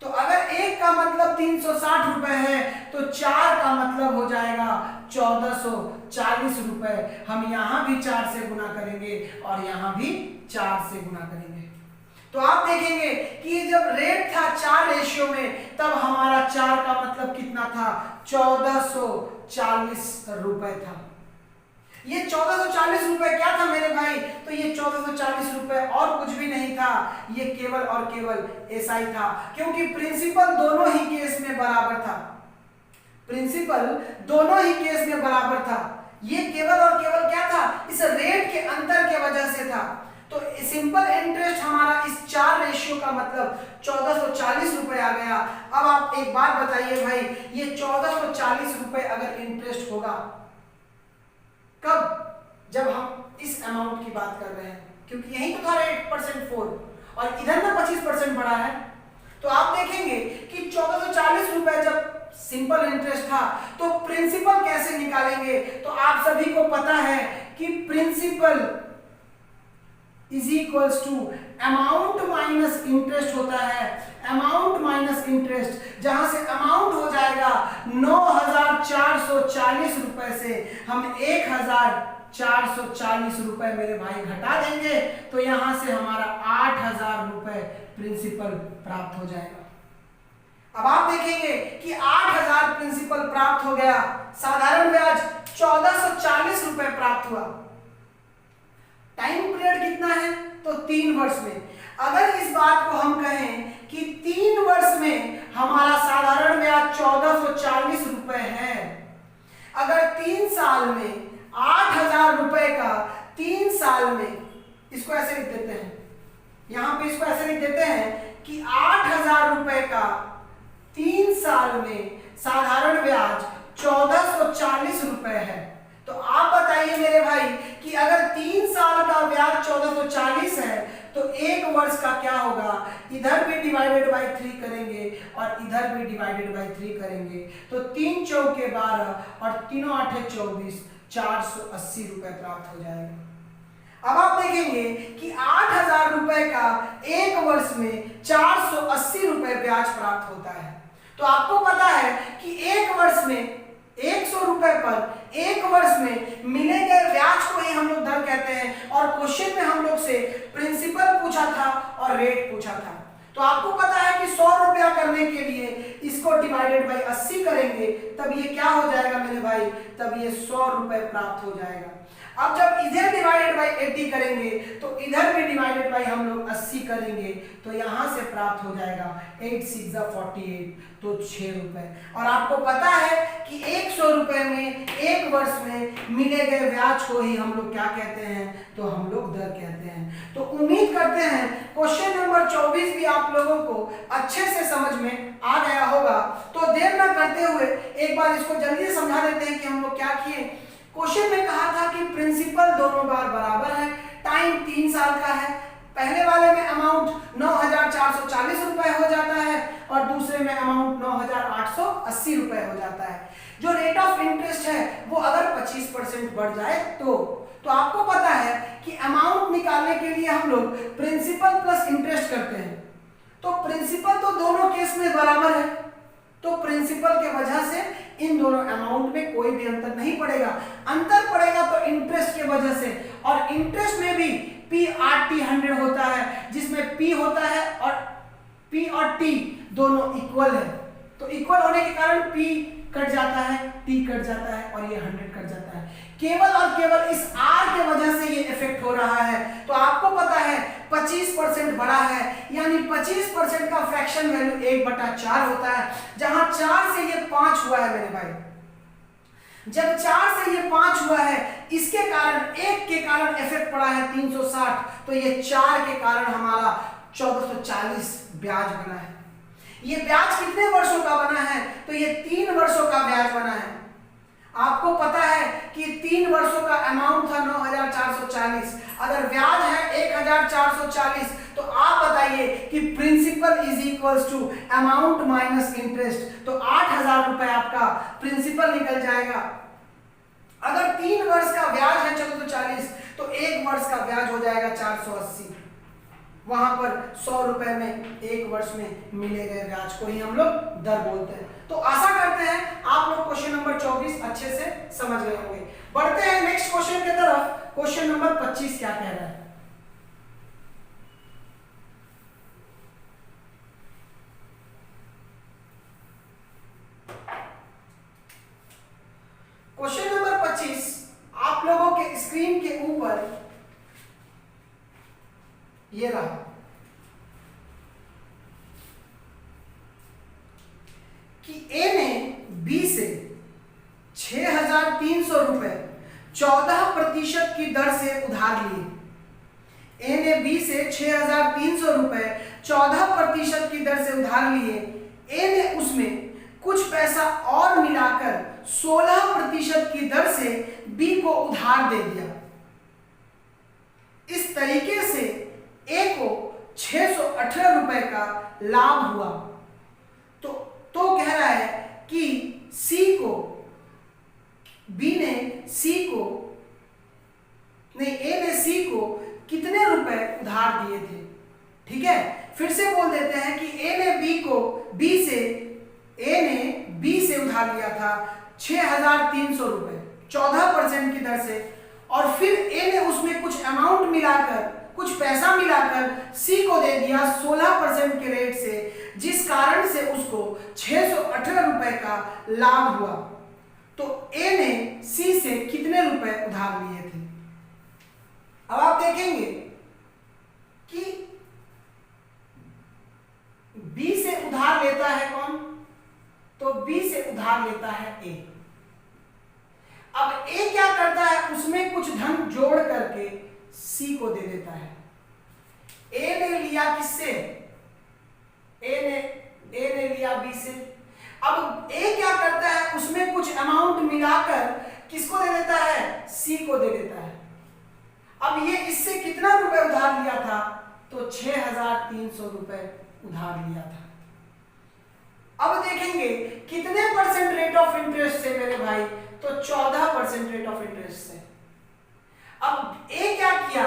तो अगर एक का मतलब 360 रुपए है तो चार का मतलब हो जाएगा 1440 रुपए। हम यहां भी 4 से गुना करेंगे और यहां भी 4 से गुना करेंगे। तो आप देखेंगे कि जब रेट था 4 रेशियो में तब हमारा 4 का मतलब कितना था, 1440 रुपए था। ये 1440 रुपए क्या था मेरे भाई, तो ये 1440 रुपए और कुछ भी नहीं था, ये केवल और केवल एसआई था, क्योंकि प्रिंसिपल दोनों ही केस में बराबर था। प्रिंसिपल दोनों ही केस में बराबर था। ये केवल और केवल क्या था, इस रेट के अंतर के वजह से था। तो सिंपल इंटरेस्ट हमारा इस 4 रेशियो का मतलब 1440 रुपए आ गया। अब आप एक बात बताइए भाई, ये 1440 रुपए अगर इंटरेस्ट होगा कब, जब हम इस अमाउंट की बात कर रहे हैं, क्योंकि यही तो था 8% 4 और इधर में 25% बढ़ा है। तो आप देखेंगे कि 1440 रुपए जब सिंपल इंटरेस्ट था तो प्रिंसिपल कैसे निकालेंगे। तो आप सभी को पता है कि principal is equals to amount minus interest होता है। अमाउंट माइनस इंटरेस्ट, जहां से अमाउंट हो जाएगा 9,440 रुपए से हम 1,440 रुपए मेरे भाई घटा देंगे, तो यहां से हमारा 8,000 रुपए प्रिंसिपल प्राप्त हो जाएगा। अब आप देखेंगे कि 8,000 प्रिंसिपल प्राप्त हो गया, साधारण ब्याज 1440 रुपए प्राप्त हुआ। टाइम पीरियड कितना है, तो 3 वर्ष में। अगर इस बात को हम कहें कि 3 वर्ष में हमारा साधारण ब्याज 1440 रुपए है, अगर 3 साल में 8,000 रुपए का 3 साल में, इसको ऐसे लिख देते हैं, यहां पे इसको ऐसे लिख देते हैं कि 8,000 रुपए का 3 साल में साधारण ब्याज 1440 रुपए है। तो आप बताइए मेरे भाई कि अगर 3 साल का ब्याज 1440 है तो 1 वर्ष का क्या होगा, इधर भी डिवाइडेड बाय 3 करेंगे और इधर भी डिवाइडेड बाय 3 करेंगे, तो 3 चौके 12 और 3 8 24, 480 रुपए प्राप्त हो जाएगा। अब आप देखेंगे कि 8,000 रुपए का 1 वर्ष में 480 रुपए ब्याज प्राप्त होता है। तो आपको पता है कि 1 वर्ष में 100 रुपए पर 1 वर्ष में मिले गए ब्याज को ही हम लोग दर कहते हैं। और क्वेश्चन में हम लोग से प्रिंसिपल पूछा था और रेट पूछा था। तो आपको पता है कि 100 रुपया करने के लिए इसको डिवाइडेड बाई 80 करेंगे, तब ये क्या हो जाएगा मेरे भाई, तब ये 100 रुपए प्राप्त हो जाएगा। अब जब इधर डिवाइडेड बाई 80 करेंगे तो इधर भी डिवाइडेड बाई हम लोग 80 करेंगे, तो यहां से प्राप्त हो जाएगा 8 6 48, तो 6 रुपए। और आपको पता है कि 100 रुपए में 1 वर्ष में मिले गए ब्याज को ही हम लोग क्या कहते हैं, तो हम लोग दर कहते हैं। तो उम्मीद करते हैं क्वेश्चन नंबर 24 भी आप लोगों को अच्छे से समझ में आ गया होगा। तो देर न करते हुए एक बार इसको जल्दी से समझा देते हैं कि हम लोग क्या किए। क्वेश्चन में कहा था कि प्रिंसिपल दोनों बार बराबर है, टाइम 3 साल का है। पहले वाले में अमाउंट 9,440 रुपए हो जाता है और दूसरे में अमाउंट 9,880 रुपए हो जाता है। जो रेट ऑफ इंटरेस्ट है वो अगर 25% बढ़ जाए तो आपको पता है कि अमाउंट निकालने के लिए हम लोग प्रिंसिपल प्लस इंटरेस्ट करते हैं। तो प्रिंसिपल तो दोनों केस में बराबर है, तो प्रिंसिपल के वजह से इन दोनों अमाउंट में कोई भी अंतर नहीं पड़ेगा। अंतर पड़ेगा तो इंटरेस्ट के वजह से, और इंटरेस्ट में भी PRT 100 होता है, जिसमें P होता है और P और T दोनों इक्वल है। तो इक्वल होने के कारण P कट जाता है, T कट जाता है और ये 100 कट जाता है। केवल और केवल इस R के वजह से ये इफेक्ट हो रहा है। तो आपको पता है 25% बड़ा है, यानी 25% का फ्रैक्शन वैल्यू 1/4 होता है। जहां 4 से ये 5 हुआ है मेरे भाई, जब 4 से ये 5 हुआ है, इसके कारण 1 के कारण इफेक्ट पड़ा है 360, तो ये 4 के कारण हमारा 1440 ब्याज बना है। ये ब्याज कितने वर्षों का बना है, तो ये 3 वर्षों का ब्याज बना है। आपको पता है कि 3 वर्षों का अमाउंट था 9,440, अगर ब्याज है 1,440, तो आप बताइए कि principal is equals to amount minus interest, तो 8,000 रुपए आपका प्रिंसिपल निकल जाएगा। अगर 3 वर्ष का ब्याज है 1440, तो 1 वर्ष का ब्याज हो जाएगा 480। वहां पर 100 रुपए में 1 वर्ष में मिले गए ब्याज को ही हम लोग दर बोलते हैं। तो आशा करते हैं आप लोग क्वेश्चन नंबर 24 अच्छे से समझ गए होंगे। बढ़ते हैं नेक्स्ट क्वेश्चन की तरफ। क्वेश्चन नंबर 25 क्या कह रहा है? क्वेश्चन नंबर 25 आप लोगों के स्क्रीन के ऊपर ये रहा। कि ए ने बी से 6,300 रुपए 14% की दर से उधार लिए। ए ने बी से 6,300 रुपए 14% की दर से उधार लिए। ए ने उसमें कुछ पैसा और मिलाकर 16% की दर से बी को उधार दे दिया। इस तरीके से ए को 618 रुपए का लाभ हुआ। तो कह रहा है कि सी को, बी ने सी को, नहीं, ए ने सी को कितने रुपए उधार दिए थे। ठीक है, फिर से बोल देते हैं कि ए ने बी से उधार लिया था 6,300 रुपए 14% की दर से, और फिर ए ने उसमें कुछ अमाउंट मिलाकर, कुछ पैसा मिलाकर सी को दे दिया 16% के रेट से, जिस कारण से उसको 618 रुपए का लाभ हुआ। तो ए ने सी से कितने रुपए उधार लिए थे? अब आप देखेंगे कि बी से उधार लेता है कौन? तो बी से उधार लेता है ए। अब ए क्या करता है? उसमें कुछ धन जोड़ करके सी को दे देता है। ए ने लिया किससे? ए ने लिया बी से। अब ए क्या करता है? उसमें कुछ अमाउंट मिलाकर किसको दे देता है? सी को दे देता है। अब ये इससे कितना रुपए उधार लिया था? तो 6,300 रुपए उधार लिया था। अब देखेंगे कितने परसेंट रेट ऑफ इंटरेस्ट से मेरे भाई? तो 14% रेट ऑफ इंटरेस्ट से। अब ए क्या किया?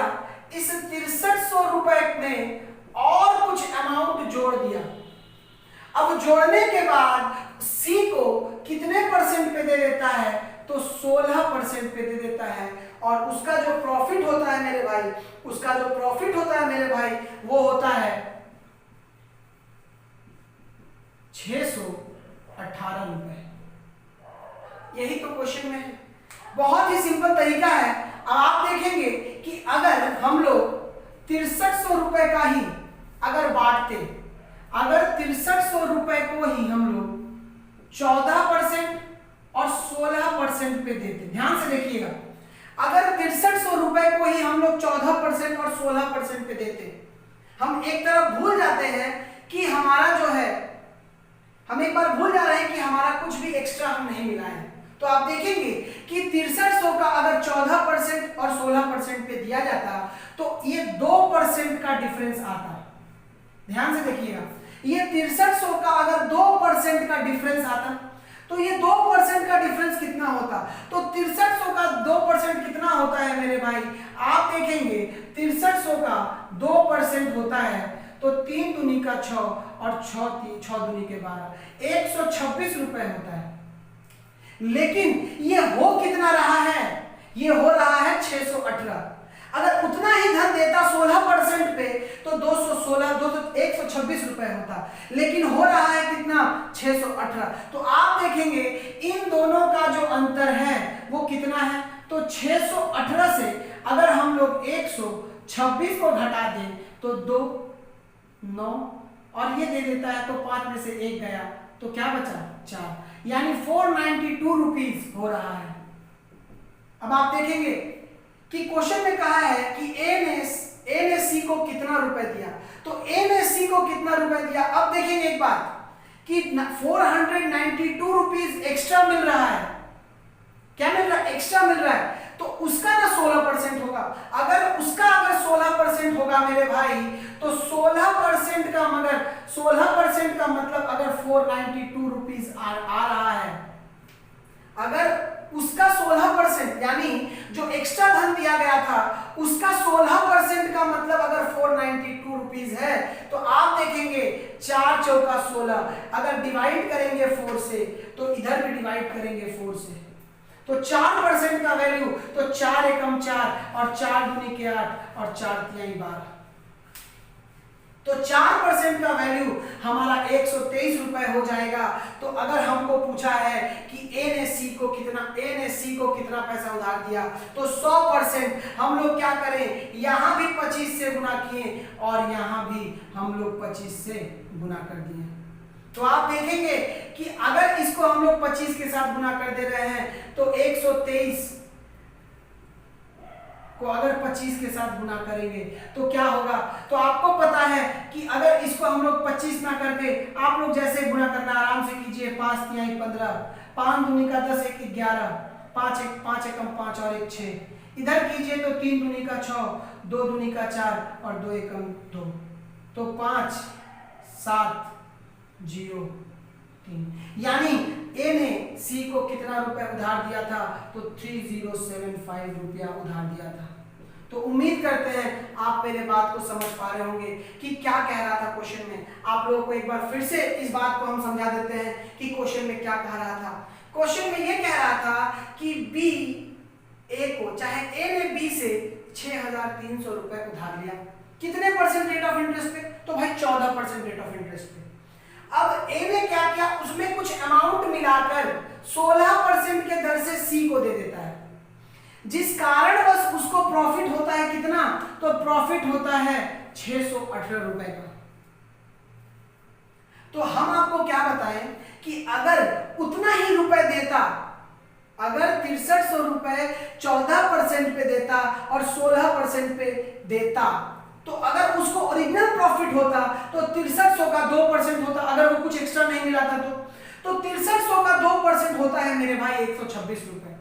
इस 6300 रुपए में और कुछ अमाउंट जोड़ दिया। अब जोड़ने के बाद सी को कितने परसेंट पे दे देता है? तो 16% पे दे देता है। और उसका जो प्रॉफिट होता है मेरे भाई, वो होता है 618 रुपए। यही तो क्वेश्चन में है। बहुत ही सिंपल तरीका है। अब आप देखेंगे कि अगर हम लोग 6300 रुपए का ही अगर बांटते, अगर 6300 रुपए को ही हम लोग 14% और 16% पे देते, ध्यान से देखिएगा, अगर 6300 रुपए को ही हम लोग 14% और 16% पे देते, हम एक तरफ भूल जाते हैं कि हमारा जो है, हम एक बार भूल जा रहे हैं कि हमारा कुछ भी एक्स्ट्रा हम नहीं मिला है। तो आप देखेंगे कि 6300 का अगर 14% और 16% पे दिया जाता तो ये 2% का डिफरेंस आता है। ध्यान से देखिएगा, ये 6300 का अगर 2% का डिफरेंस आता तो ये 2% का डिफरेंस कितना होता? तो 6300 का 2% कितना होता है मेरे भाई? आप देखेंगे 6300 का 2% होता है तो 3 दूनी का 6 और 6 दूनी के 12, 126 रुपए होता है। लेकिन ये हो कितना रहा है? ये हो रहा है 618। अगर उतना ही धन देता 16% पे तो 126 रुपए होता, लेकिन हो रहा है कितना? 618। तो आप देखेंगे इन दोनों का जो अंतर है वो कितना है? तो 618 से अगर हम लोग 126 को घटा दें तो 2 9 और ये दे देता है तो 5 में से 1 गया तो क्या बचा? 4, यानी 492 रुपीज हो रहा है। अब आप देखेंगे कि क्वेश्चन में कहा है कि ए ने सी को कितना रुपए दिया, तो ए ने सी को कितना रुपए दिया? अब देखेंगे एक बात कि 492 रुपीज एक्स्ट्रा मिल रहा है। क्या मिल रहा है, एक्स्ट्रा मिल रहा है, तो उसका ना 16% होगा। अगर उसका अगर 16% होगा मेरे भाई, तो 16% का, मगर 16% का मतलब अगर 492 रुपीज आ रहा है, अगर उसका 16% यानी जो एक्स्ट्रा धन दिया गया था उसका 16% का मतलब अगर 492 रुपीज है, तो आप देखेंगे 4 चौका 16, अगर डिवाइड करेंगे 4 से तो इधर भी डिवाइड करेंगे 4 से, तो 4% का वैल्यू, तो 4 एकम 4 और 4 दूनी के 8 और 4 तिहाई 12, तो 4% का वैल्यू हमारा 123 रुपए हो जाएगा। तो अगर हमको पूछा है कि ए ने सी को कितना पैसा उधार दिया, तो 100% हम लोग क्या करें, यहां भी 25 से गुना किए और यहां भी हम लोग 25 से गुना कर दिए। तो आप देखेंगे कि अगर इसको हम लोग 25 के साथ गुना कर दे रहे हैं तो 123 को अगर 25 के साथ गुना करेंगे तो क्या होगा, तो आपको पता है कि अगर इसको हम लोग 25 ना करके, आप लोग जैसे गुना करना आराम से कीजिए, 5 तिहाई 15, 5 दूनी का 10, 1 11, 5 एकम 5 और 1 6, इधर कीजिए तो 3 दूनी का 6, 2 दूनी का 4 और 2 एकम 2, तो 5 7 0 3, यानी ए ने सी को कितना रुपए उधार दिया था, तो 3075 रुपया उधार दिया था। तो उम्मीद करते हैं आप मेरे बात को समझ पा रहे होंगे कि क्या कह रहा था क्वेश्चन में। आप लोगों को एक बार फिर से इस बात को हम समझा देते हैं कि क्वेश्चन में क्या कह रहा था। क्वेश्चन में ये कह रहा था कि बी ए को, चाहे ए ने बी से 6300 रुपए उधार लिया, कितने परसेंट रेट ऑफ इंटरेस्ट पे, तो भाई 14% रेट ऑफ इंटरेस्ट पे। अब ए ने क्या किया, उसमें कुछ अमाउंट मिलाकर 16% के दर से सी को दे देता है, जिस कारणवश उसको प्रॉफिट होता है कितना, तो प्रॉफिट होता है 618 रुपए का। तो हम आपको क्या बताएं कि अगर उतना ही रुपए देता, अगर 6300 रुपए 14% पे देता और 16% पे देता, तो अगर उसको ओरिजिनल प्रॉफिट होता तो 6300 का 2% होता, अगर वो कुछ एक्स्ट्रा नहीं मिला था तो 6300 का 2% होता है मेरे भाई 126 रुपए।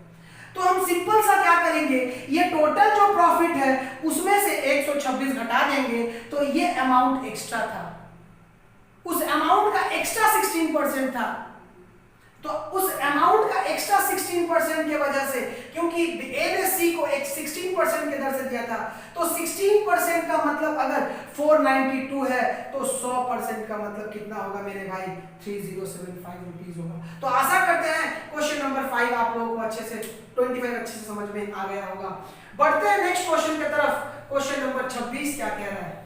तो हम सिंपल सा क्या करेंगे, ये टोटल जो प्रॉफिट है उसमें से 126 घटा देंगे, तो ये अमाउंट एक्स्ट्रा था, उस अमाउंट का एक्स्ट्रा 16% था, तो उस अमाउंट का एक्स्ट्रा 16% की वजह से, क्योंकि ए ने सी को एक 16% के दर से दिया था, तो 16% का मतलब अगर 492 है तो 100% का मतलब कितना होगा मेरे भाई, 3075 रुपीज होगा। तो आशा करते हैं क्वेश्चन नंबर 5 आप लोगों को अच्छे से 25 अच्छे से समझ में आ गया होगा। बढ़ते हैं नेक्स्ट क्वेश्चन की तरफ। क्वेश्चन नंबर 26 क्या कह रहा है,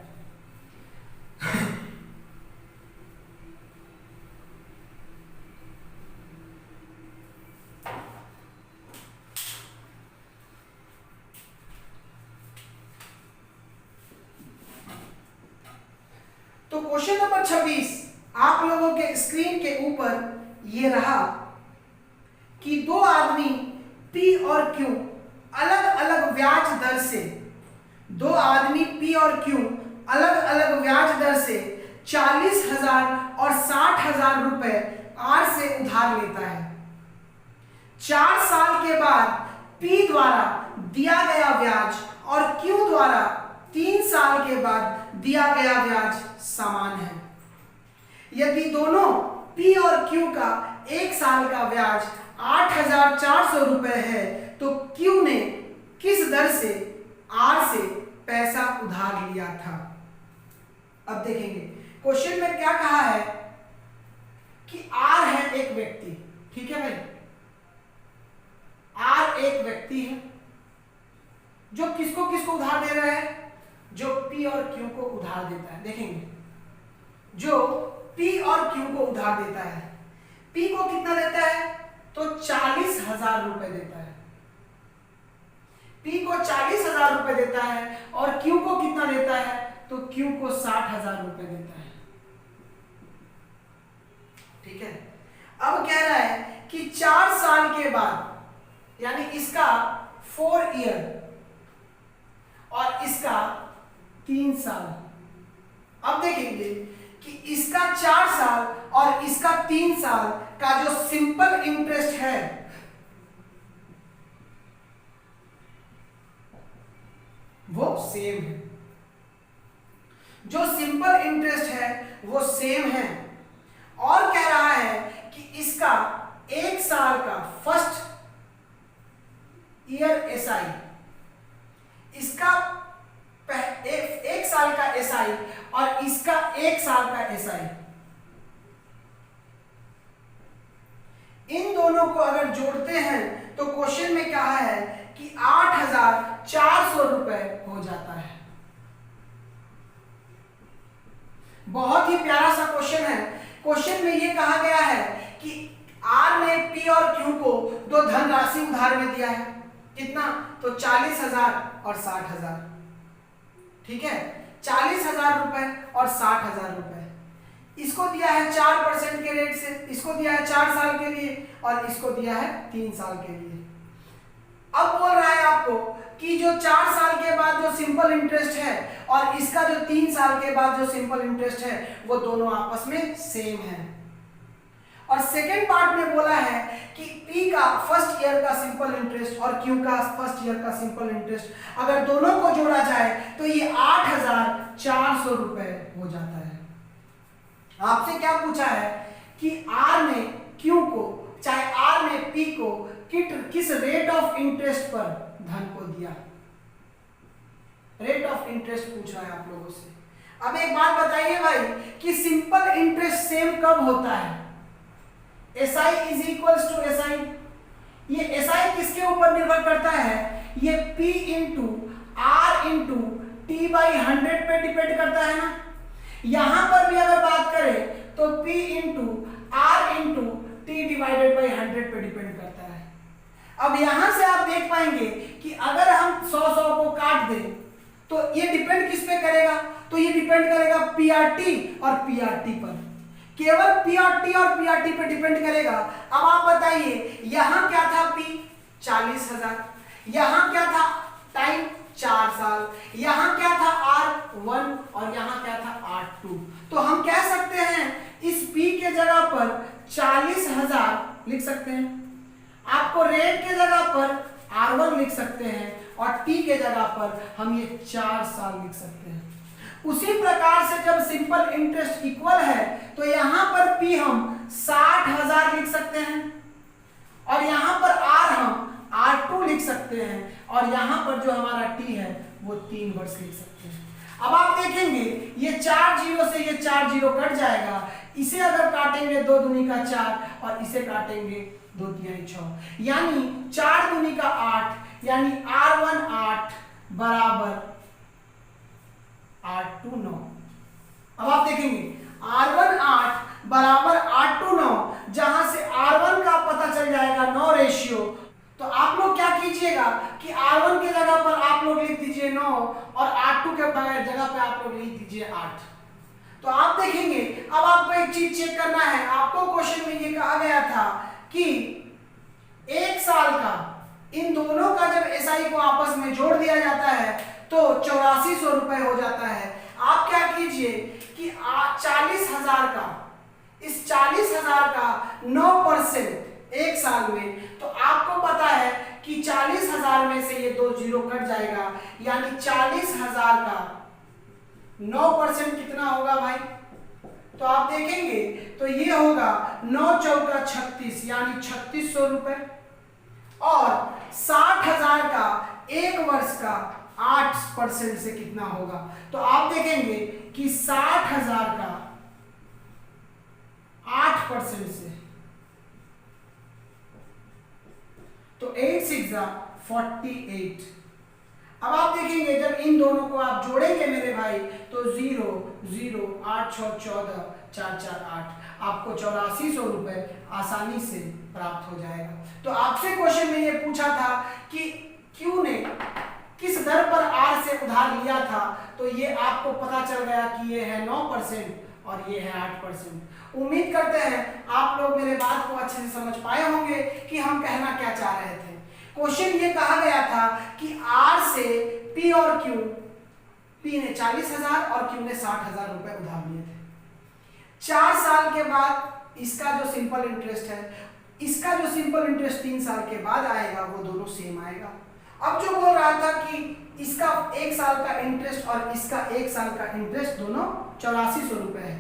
तो क्वेश्चन नंबर 26 आप लोगों के स्क्रीन के ऊपर ये रहा कि दो आदमी पी और क्यू अलग अलग ब्याज दर से, दो आदमी पी और क्यू अलग अलग ब्याज दर से 40,000 और 60,000 रुपए आर से उधार लेता है। 4 साल के बाद पी द्वारा दिया गया ब्याज और क्यू द्वारा 3 साल के बाद दिया गया ब्याज समान है। यदि दोनों पी और क्यू का 1 साल का ब्याज 8,400 रुपए है, तो क्यू ने किस दर से आर से पैसा उधार लिया था। अब देखेंगे क्वेश्चन में क्या कहा है कि आर है एक व्यक्ति, ठीक है भाई, आर एक व्यक्ति है जो किसको किसको उधार दे रहा है, जो पी और क्यू को उधार देता है। देखेंगे जो पी और क्यू को उधार देता है, पी को कितना देता है, तो 40,000 रुपए देता है, पी को 40,000 रुपए देता है, और क्यू को कितना देता है, तो क्यू को 60,000 रुपए देता है। ठीक है, अब कह रहा है कि 4 साल के बाद, यानी इसका 4 ईयर और इसका 3 साल। अब देखेंगे कि इसका 4 साल और इसका 3 साल का जो सिंपल इंटरेस्ट है, वो सेम है, जो सिंपल इंटरेस्ट है वो सेम है। और कह रहा है कि इसका 1 साल का फर्स्ट ईयर एसआई, इसका 1 साल का एसआई और इसका 1 साल का एसआई, इन दोनों को अगर जोड़ते हैं तो क्वेश्चन में कहा है कि 8,400 रुपए हो जाता है। बहुत ही प्यारा सा क्वेश्चन है। क्वेश्चन में ये कहा गया है कि आर ने पी और क्यू को दो धनराशि उधार में दिया है, कितना? तो 40,000 और 60,000, ठीक है, 40,000 रुपए और 60,000 रुपए। इसको दिया है 4% के रेट से, इसको दिया है 4 साल के लिए और इसको दिया है 3 साल के लिए। अब बोल रहा है आपको कि जो 4 साल के बाद जो सिंपल इंटरेस्ट है और इसका जो 3 साल के बाद जो सिंपल इंटरेस्ट है वो दोनों आपस में सेम है। और सेकेंड पार्ट में बोला है कि P का फर्स्ट ईयर का सिंपल इंटरेस्ट और Q का फर्स्ट ईयर का सिंपल इंटरेस्ट अगर दोनों को जोड़ा जाए तो ये 8,400 रुपए हो जाता है। आपसे क्या पूछा है कि R ने Q को, चाहे R ने P को किस रेट ऑफ इंटरेस्ट पर धन को दिया, रेट ऑफ इंटरेस्ट पूछ रहा है आप लोगों से। अब एक बात बताइए भाई कि सिंपल इंटरेस्ट सेम कब होता है? SI is equals to SI। ये SI किसके ऊपर निर्भर करता है? ये P into R into T/100 पे डिपेंड करता है ना। यहां पर भी अगर बात करें तो P into R into T/100 पे डिपेंड करता है। अब यहां से आप देख पाएंगे कि अगर हम 100 को काट दें तो ये डिपेंड किस पे करेगा? तो ये डिपेंड करेगा PRT और PRT पर, केवल PRT और PRT पे डिपेंड करेगा। अब आप बताइए यहां क्या था? P 40,000, यहां क्या था? टाइम 4 साल, यहां क्या था? R1 और यहां क्या था? R2। तो हम कह सकते हैं इस P के जगह पर 40,000 लिख सकते हैं, आपको रेट के जगह पर R1 लिख सकते हैं और T के जगह पर हम ये 4 साल लिख सकते हैं। उसी प्रकार से जब सिंपल इंटरेस्ट इक्वल है तो यहां पर P हम 60,000 लिख सकते हैं और यहां पर R हम R2 लिख सकते हैं और यहां पर जो हमारा T है वो 3 वर्ष लिख सकते हैं। अब आप देखेंगे ये 4 जीरो से ये 4 जीरो कट जाएगा, इसे अगर काटेंगे 2 दूनी का 4 और इसे काटेंगे 2 तिहाई 6, यानी 4 दूनी का 8, यानी R1 8 बराबर R2 9। अब आप देखेंगे R1 8 बराबर R2 9, जहां से R1 का पता चल जाएगा 9 रेशियो। तो आप लोग क्या कीजिएगा कि R1 के जगह पर आप लोग लिख दीजिए 9 और R2 के जगह पे आप लोग लिख दीजिए 8। तो आप देखेंगे अब आपको एक चीज चेक करना है। आपको क्वेश्चन में ये कहा गया था कि 1 साल का इन दोनों का जब SI को आपस में जोड़ दिया जाता है तो 8400 रुपए हो जाता है। आप क्या कीजिए कि 40,000 का, इस 40,000 का 9% 1 साल में, तो आपको पता है कि 40,000 में से ये 2 जीरो कट जाएगा, यानी 40,000 का 9% कितना होगा भाई? तो आप देखेंगे तो ये होगा 9 चौका 36, यानी 3600 रुपए। और 60,000 का 1 वर्ष का 8% से कितना होगा? तो आप देखेंगे कि 60,000 का 8% से, तो 8 6 48। अब आप देखेंगे जब इन दोनों को आप जोड़ेंगे मेरे भाई तो 0 0 8 6 14 4 4 8, आपको 8400 रुपए आसानी से प्राप्त हो जाएगा। तो आपसे क्वेश्चन में ये पूछा था कि Q ने किस दर पर R से उधार लिया था, तो ये आपको पता चल गया कि ये है 9% और ये है 8%। उम्मीद करते हैं आप लोग मेरे बात को अच्छे से समझ पाए होंगे कि हम कहना क्या चाह रहे थे। क्वेश्चन ये कहा गया था कि R से P और Q, P ने 40,000 और Q ने 60,000 रुपए उधार लिए थे। 4 साल के बाद इसका जो सिंपल इंटरेस्ट है, इसका जो सिंपल इंटरेस्ट 3 साल के बाद आएगा वो दोनों सेम आएगा। अब जो बोल रहा था कि इसका 1 साल का इंटरेस्ट और इसका 1 साल का इंटरेस्ट दोनों 8400 रुपए है।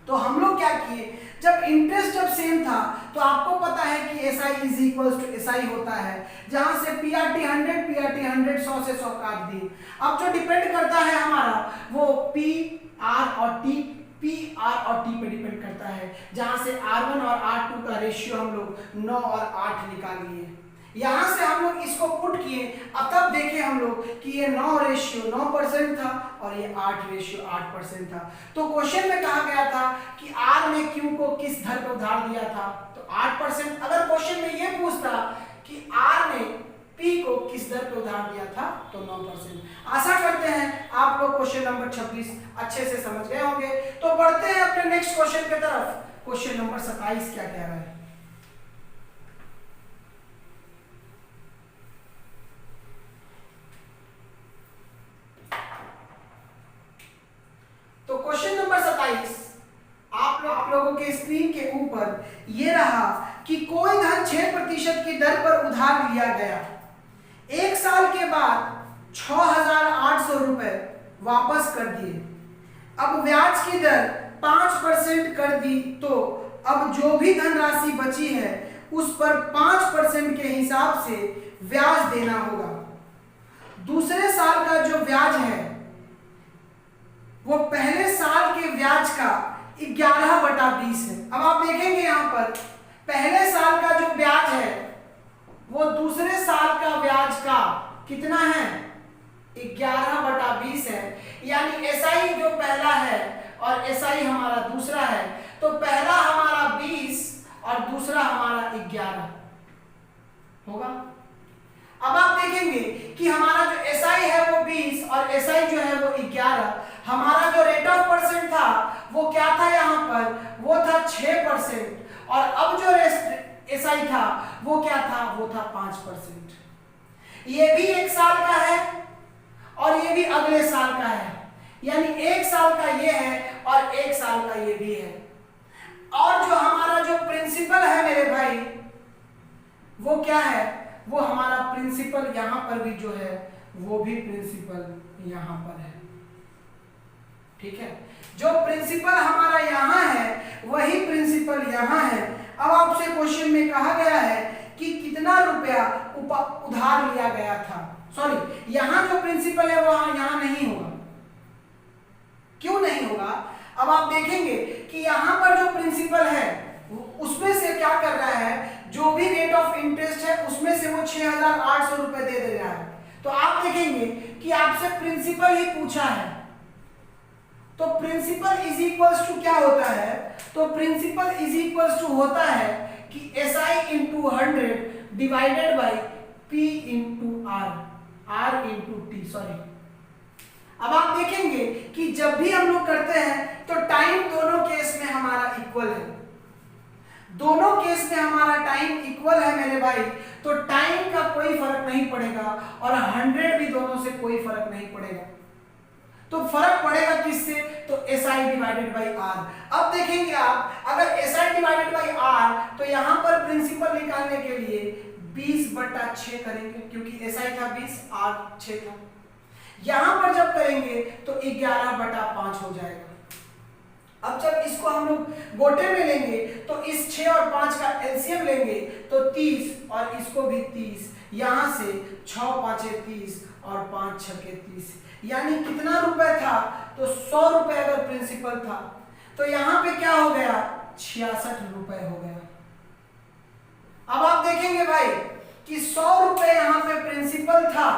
तो हम लोग क्या किए, जब इंटरेस्ट जब सेम था तो आपको पता है कि S I is equal to S I होता है, जहां से पीआरटी 100 100 से 100 काट दिए। अब जो डिपेंड करता है हमारा वो पी आर और टी पे डिपेंड करता है, जहां से R1 और R2 का रेशियो हम लोग 9 और 8 निकाल लिए। यहां से हम लोग इसको पुट किए, अब तब देखे हम लोग कि ये 9 रेशियो 9% था और ये 8 रेशियो 8% था। तो क्वेश्चन में कहा गया था कि R ने Q को किस दर पर उधार दिया था, तो 8%। अगर क्वेश्चन में ये पूछता कि R ने P को किस दर पर उधार दिया था तो 9%। आशा करते हैं आप लोग क्वेश्चन नंबर 26 अच्छे से समझ गए होंगे। तो बढ़ते हैं अपने नेक्स्ट क्वेश्चन की तरफ। क्वेश्चन नंबर 27 क्या कह रहा है। तो क्वेश्चन नंबर 27 आप लोगों के स्क्रीन के ऊपर ये रहा कि कोई धन 6% की दर पर उधार लिया गया, 1 साल के बाद 6,800 रुपए वापस कर दिए। अब ब्याज की दर 5% कर दी, तो अब जो भी धनराशि बची है उस पर 5% के हिसाब से ब्याज देना होगा। दूसरे साल का जो ब्याज है वो पहले साल के ब्याज का 11/20 है। अब आप देखेंगे यहाँ पर पहले साल का जो ब्याज है वो दूसरे साल का ब्याज का कितना है, 11/20 है। यानी एसआई जो पहला है और एसआई हमारा दूसरा है, तो पहला हमारा 20 और दूसरा हमारा 11 होगा। अब आप देखेंगे कि हमारा जो एसआई है वो 20 और एसआई जो है वो 11। हमारा जो रेट ऑफ परसेंट था वो क्या था, यहाँ पर वो था 6%, और अब जो एसआई था वो क्या था, वो था 5%। ये भी 1 साल का है और ये भी अगले साल का है, यानी 1 साल का ये है और 1 साल का ये भी है। और जो हमारा जो प्रिंसिपल है मेरे भाई वो क्या है, वो हमारा प्रिंसिपल यहां पर भी जो है वो भी प्रिंसिपल यहां पर है। ठीक है, जो प्रिंसिपल हमारा यहां है वही प्रिंसिपल यहां है। अब आपसे क्वेश्चन में कहा गया है कि कितना रुपया उधार लिया गया था। सॉरी, यहां जो प्रिंसिपल है वो यहां नहीं होगा। क्यों नहीं होगा, अब आप देखेंगे कि यहां पर जो प्रिंसिपल है उसमें से क्या कर रहा है, जो भी रेट ऑफ इंटरेस्ट है उसमें से वो 6,800 रुपए दे रहा है। तो आप देखेंगे कि आपसे प्रिंसिपल ही पूछा है, तो प्रिंसिपल इज इक्वल्स टू क्या होता है, तो प्रिंसिपल इज इक्वल्स टू होता है कि SI into 100 divided by P into R into T. Sorry, अब आप देखेंगे कि जब भी हम लोग करते हैं तो टाइम दोनों केस में हमारा इक्वल है। दोनों केस में हमारा टाइम इक्वल है मेरे भाई, तो टाइम का कोई फर्क नहीं पड़ेगा और 100 भी दोनों से कोई फर्क नहीं पड़ेगा। तो फर्क पड़ेगा किससे, तो SI डिवाइडेड बाई आर। अब देखेंगे आप, अगर SI डिवाइडेड बाई आर तो यहां पर प्रिंसिपल निकालने के लिए 20/6 करेंगे, क्योंकि SI था 20, R 6 था। यहां पर जब करेंगे तो 11/5 हो जाएगा। अब जब इसको हम लोग गोटे में लेंगे तो इस 6 और 5 का एलसीएम लेंगे तो 30 और इसको भी 30, यहां से 6 5 30 और 5 6 30, यानी कितना रुपए था, तो 100 रुपए अगर प्रिंसिपल था तो यहां पे क्या हो गया, 66 रुपए हो गया। अब आप देखेंगे भाई कि 100 रुपए यहां पे प्रिंसिपल था।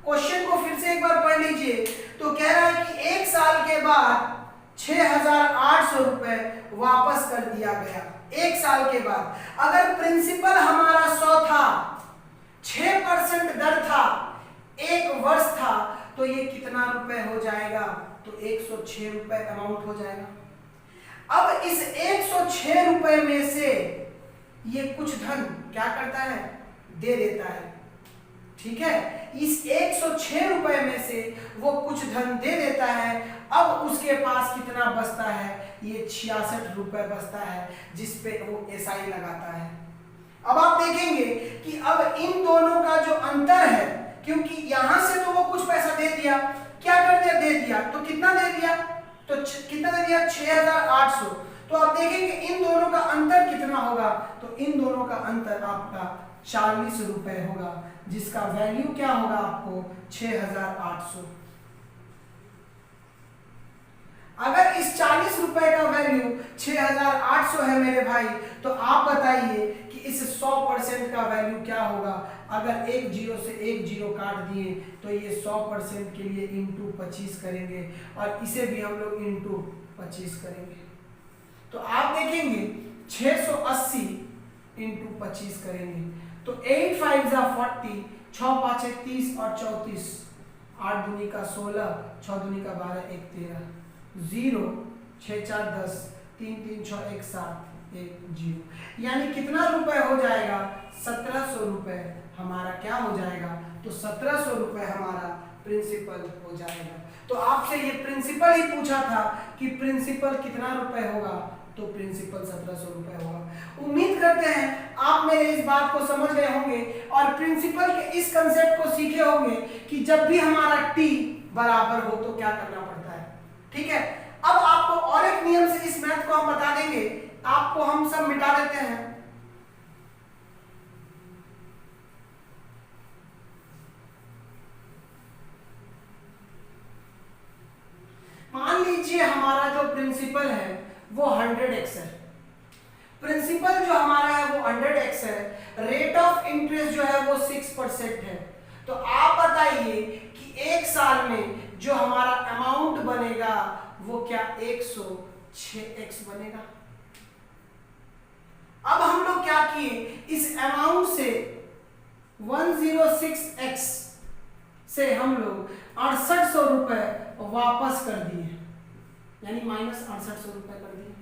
क्वेश्चन को फिर से एक बार पढ़ लीजिए, तो कह रहा है कि 1 साल के बाद 6,800 रुपए वापस कर दिया गया। 1 साल के बाद अगर प्रिंसिपल हमारा 100 था, 6% दर था, 1 वर्ष था, तो ये कितना रुपए हो जाएगा, तो 106 रुपए अमाउंट हो जाएगा। अब इस 106 रुपए में से ये कुछ धन क्या करता है, दे देता है। ठीक है, इस 106 रुपए में से वो कुछ धन दे देता है। अब उसके पास कितना बचता है, ये 66 रुपए बचता है, जिस पे वो एसआई लगाता है। अब आप देखेंगे कि अब इन दोनों का जो अंतर है, क्योंकि यहां से तो वो कुछ पैसा दे दिया, क्या कर दिया, दे दिया, तो कितना दे दिया, तो कितना दे दिया, 6800। तो आप देखेंगे इन दोनों का अंतर कितना होगा, तो इन दोनों का अंतर आपका 40 रुपए होगा, जिसका वैल्यू क्या होगा आपको 6800। अगर इस 40 रुपए का वैल्यू 6800 है मेरे भाई, तो आप बताइए कि इस 100% का वैल्यू क्या होगा। अगर एक जीरो से एक जीरो काट दिए तो ये 100% के लिए इंटू 25 करेंगे, और इसे भी हम लोग इंटू 25 करेंगे। तो आप देखेंगे 680 इंटू 25 करेंगे तो 8 5 जा 40, 6 5 30 और 34, 8 दूनी का 16, 6 दूनी का 12, 1 13, 0 6 4 10, 3 3 6 1 7, 1 0। यानी कितना रुपए हो जाएगा, 1700 रुपए हमारा क्या हो जाएगा, तो 1700 रुपए हमारा प्रिंसिपल हो जाएगा। तो आपसे ये प्रिंसिपल ही पूछा था कि प्रिंसिपल कितना रुपए होगा, तो प्रिंसिपल 1700 रुपए होगा। उम्मीद करते हैं आप मेरे इस बात को समझ गए होंगे और प्रिंसिपल के इस कंसेप्ट को सीखे होंगे कि जब भी हमारा टी बराबर हो तो क्या करना पड़ता है। ठीक है, अब आपको और एक नियम से इस मैथ को हम बता देंगे, आपको हम सब मिटा देते हैं। मान लीजिए हमारा जो प्रिंसिपल है वो 100x है, प्रिंसिपल जो हमारा है वो 100x है, रेट ऑफ इंटरेस्ट जो है वो 6% है। तो आप बताइए कि एक साल में जो हमारा अमाउंट बनेगा वो क्या 106x बनेगा। अब हम लोग क्या किए, इस अमाउंट से 106x से हम लोग 6800 रुपए वापस कर दिए, यानी माइनस 6800 रुपए कर दिए।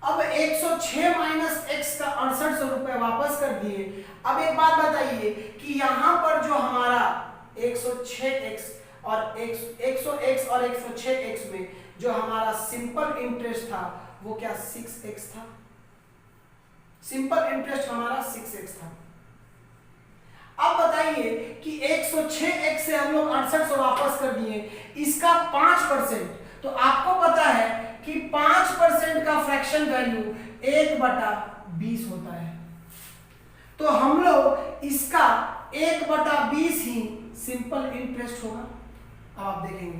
अब 106 माइनस x का 6800 रुपए वापस कर दिए। अब एक बात बताइए कि यहां पर जो हमारा 106x और 100x और 106x में जो हमारा सिंपल इंटरेस्ट था वो क्या 6x था, सिंपल इंटरेस्ट हमारा 6x था। अब बताइए कि 106x से हम लोग 6800 वापस कर दिए, इसका 5%, तो आपको पता है कि 5% का फ्रैक्शन वैल्यू 1/20 होता है। तो हम लोग इसका 1/20 ही सिंपल इंटरेस्ट होगा। अब आप देखेंगे